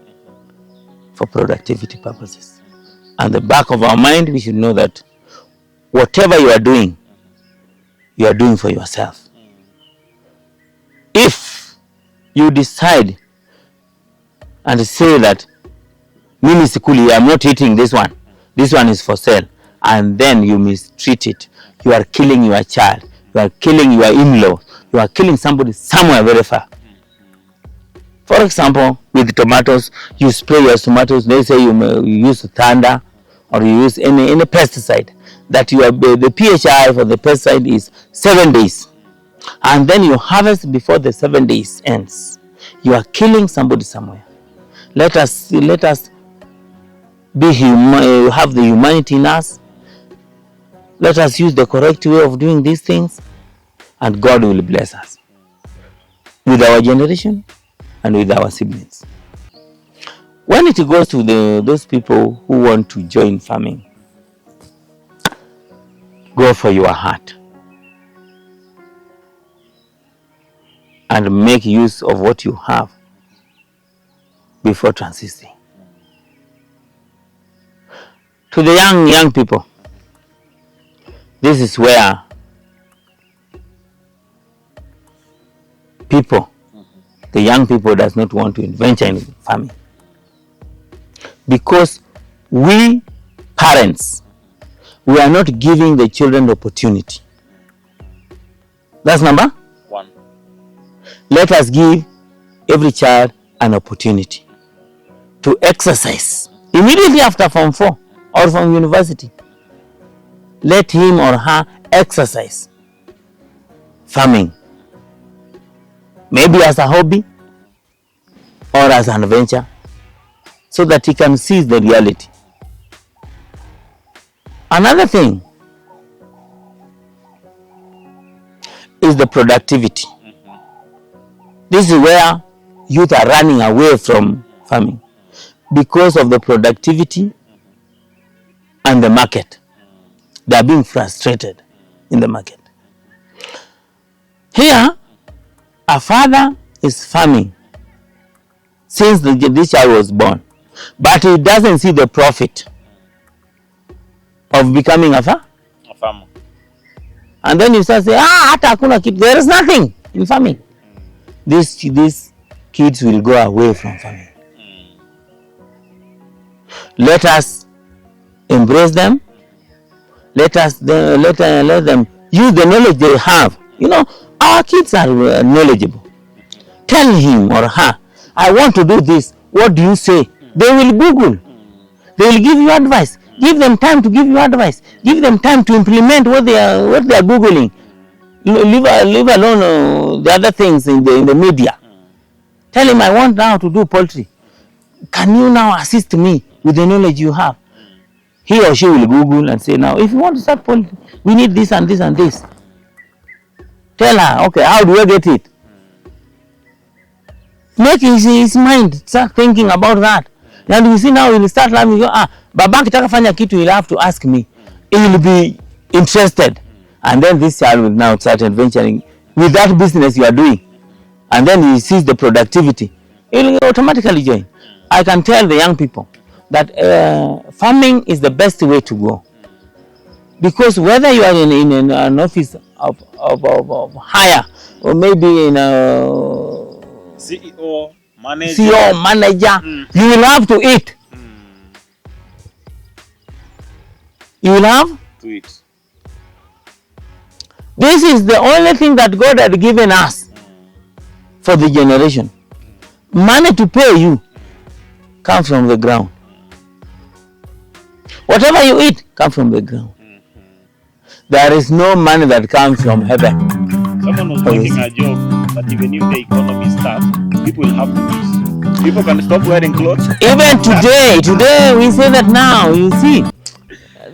for productivity purposes. And the back of our mind, we should know that whatever you are doing for yourself. If you decide and say that minisically, I am not eating this one is for sale, and then you mistreat it, you are killing your child, you are killing your in-law, you are killing somebody somewhere very far. For example, with tomatoes, you spray your tomatoes, they say you use thunder or you use any pesticide, that the PHI for the pesticide is 7 days, and then you harvest before the 7 days ends. You are killing somebody somewhere. Let us be have the humanity in us. Let us use the correct way of doing these things, and God will bless us with our generation and with our siblings. When it goes to those people who want to join farming, go for your heart and make use of what you have before transiting. To the young people, this is where the young people does not want to venture in farming, because we parents, we are not giving the children the opportunity. That's number one. Let us give every child an opportunity to exercise immediately after Form 4 or from university. Let him or her exercise farming, maybe as a hobby or as an adventure, so that he can seize the reality. Another thing is the productivity. This is where youth are running away from farming because of the productivity and the market. They are being frustrated in the market. Here, a father is farming since this child was born, but he doesn't see the profit of becoming a farmer. And then you start saying, hata hakuna kitu. There is nothing in farming. These kids will go away from farming. Let us embrace them. Let them use the knowledge they have. You know, our kids are knowledgeable. Tell him or her, I want to do this. What do you say? They will Google. They will give you advice. Give them time to give you advice. Give them time to implement what they are Googling. Leave alone the other things in the media. Tell him, I want now to do poultry. Can you now assist me with the knowledge you have? He or she will Google and say, now, if you want to start poultry, we need this and this and this. Tell her, okay, how do I get it? Make his mind start thinking about that. And you see now, he will start laughing. Baba kitaka fanya kitu, he'll have to ask me. He will be interested. And then this child will now start adventuring with that business you are doing. And then he sees the productivity. He will automatically join. I can tell the young people that farming is the best way to go. Because whether you are in an office of hire, or maybe in a CEO, manager, you will have to eat. You will have to eat. This is the only thing that God had given us for the generation. Money to pay you comes from the ground. Whatever you eat comes from the ground. There is no money that comes from heaven. Someone was making a joke that even if the economy starts, people will have to eat. People can stop wearing clothes. Even today we say that now, you see,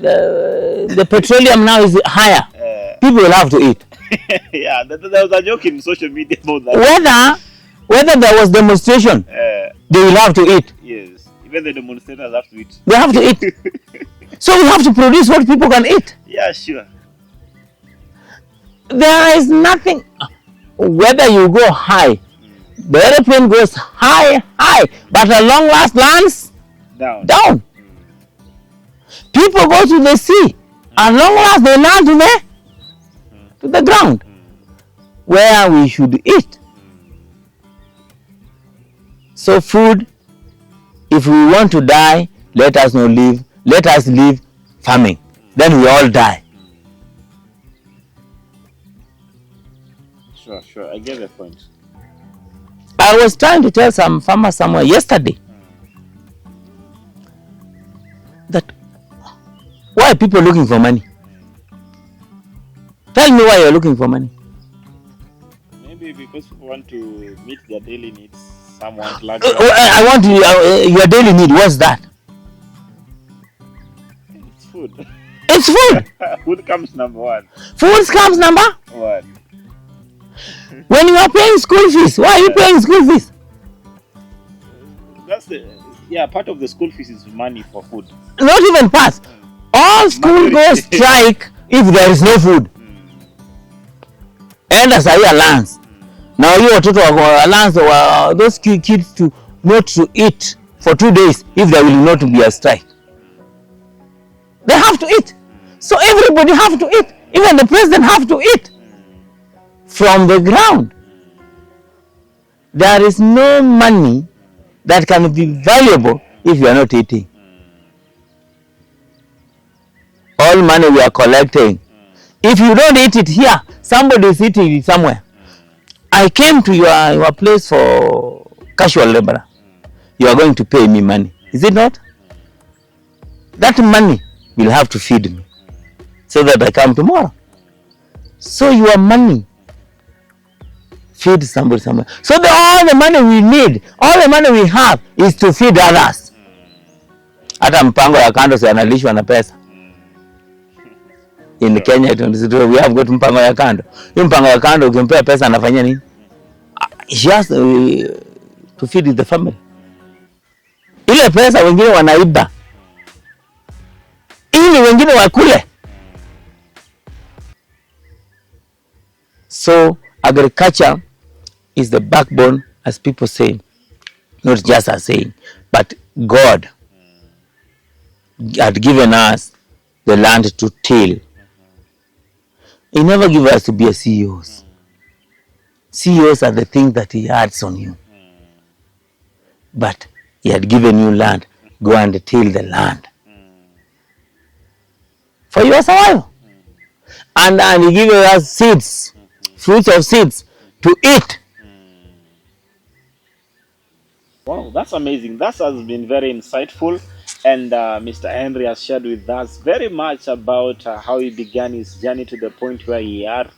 the petroleum now is higher. People will have to eat. Yeah, there was a joke in social media about that. Whether there was demonstration, they will have to eat. Yes, even the demonstrators have to eat. They have to eat. So we have to produce what people can eat. Yeah, sure. There is nothing. Whether you go high, the airplane goes high, but at long last lands down. People go to the sea, and long last they land to the ground, where we should eat. So food, if we want to die, let us leave farming. Then we all die. Sure, I get the point. I was trying to tell some farmer somewhere yesterday that why are people looking for money? Tell me why you're looking for money. Maybe because people want to meet their daily needs. Some want luxury. I want your daily need. What's that? It's food. It's food. Food comes number one. Food comes number one. When you are paying school fees, why are you paying school fees? That's part of the school fees is money for food. Not even part. All school goes strike if there is no food. And as I allowance. Now you are to allowance those kids to not to eat for 2 days if there will not be a strike. They have to eat. So everybody have to eat. Even the president have to eat. From the ground. There is no money that can be valuable if you are not eating. All money we are collecting. If you don't eat it here, somebody is eating it somewhere. I came to your place for casual labor. You are going to pay me money. Is it not? That money will have to feed me so that I come tomorrow. So your money feed somebody somewhere. So all the money we need, all the money we have is to feed others. Hata mpango ya kando si analishwa na pesa. In Kenya 22 we have got mpango ya kando. Hiyo mpango ya kando ukimpea pesa anafanya nini? She has to feed the family. Ile pesa wengine wanaiba ili wengine wakule. So agriculture is the backbone, as people say, not just as saying, but God had given us the land to till. He never gave us to be a CEOs. CEOs are the things that he adds on you. But he had given you land. Go and till the land for your survival. And he gave us seeds, fruits of seeds to eat. Wow, that's amazing. That has been very insightful. And Mr. Henry has shared with us very much about how he began his journey to the point where he are.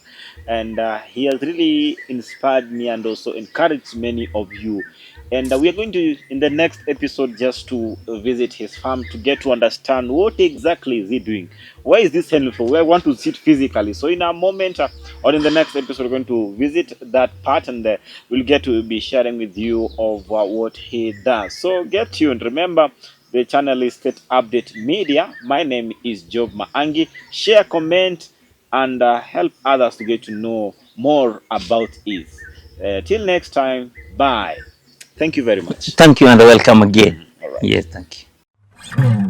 And he has really inspired me and also encouraged many of you. And we are going to, in the next episode, just to visit his farm to get to understand what exactly is he doing. Where is this Henflo? We want to see it physically. So in a moment, or in the next episode, we're going to visit that part, and we'll get to be sharing with you of what he does. So get tuned. Remember, the channel is Stateupdate Media. My name is Job Maangi. Share, comment, and help others to get to know more about it. Till next time, bye. Thank you very much. Thank you and welcome again. All right. Yes, thank you.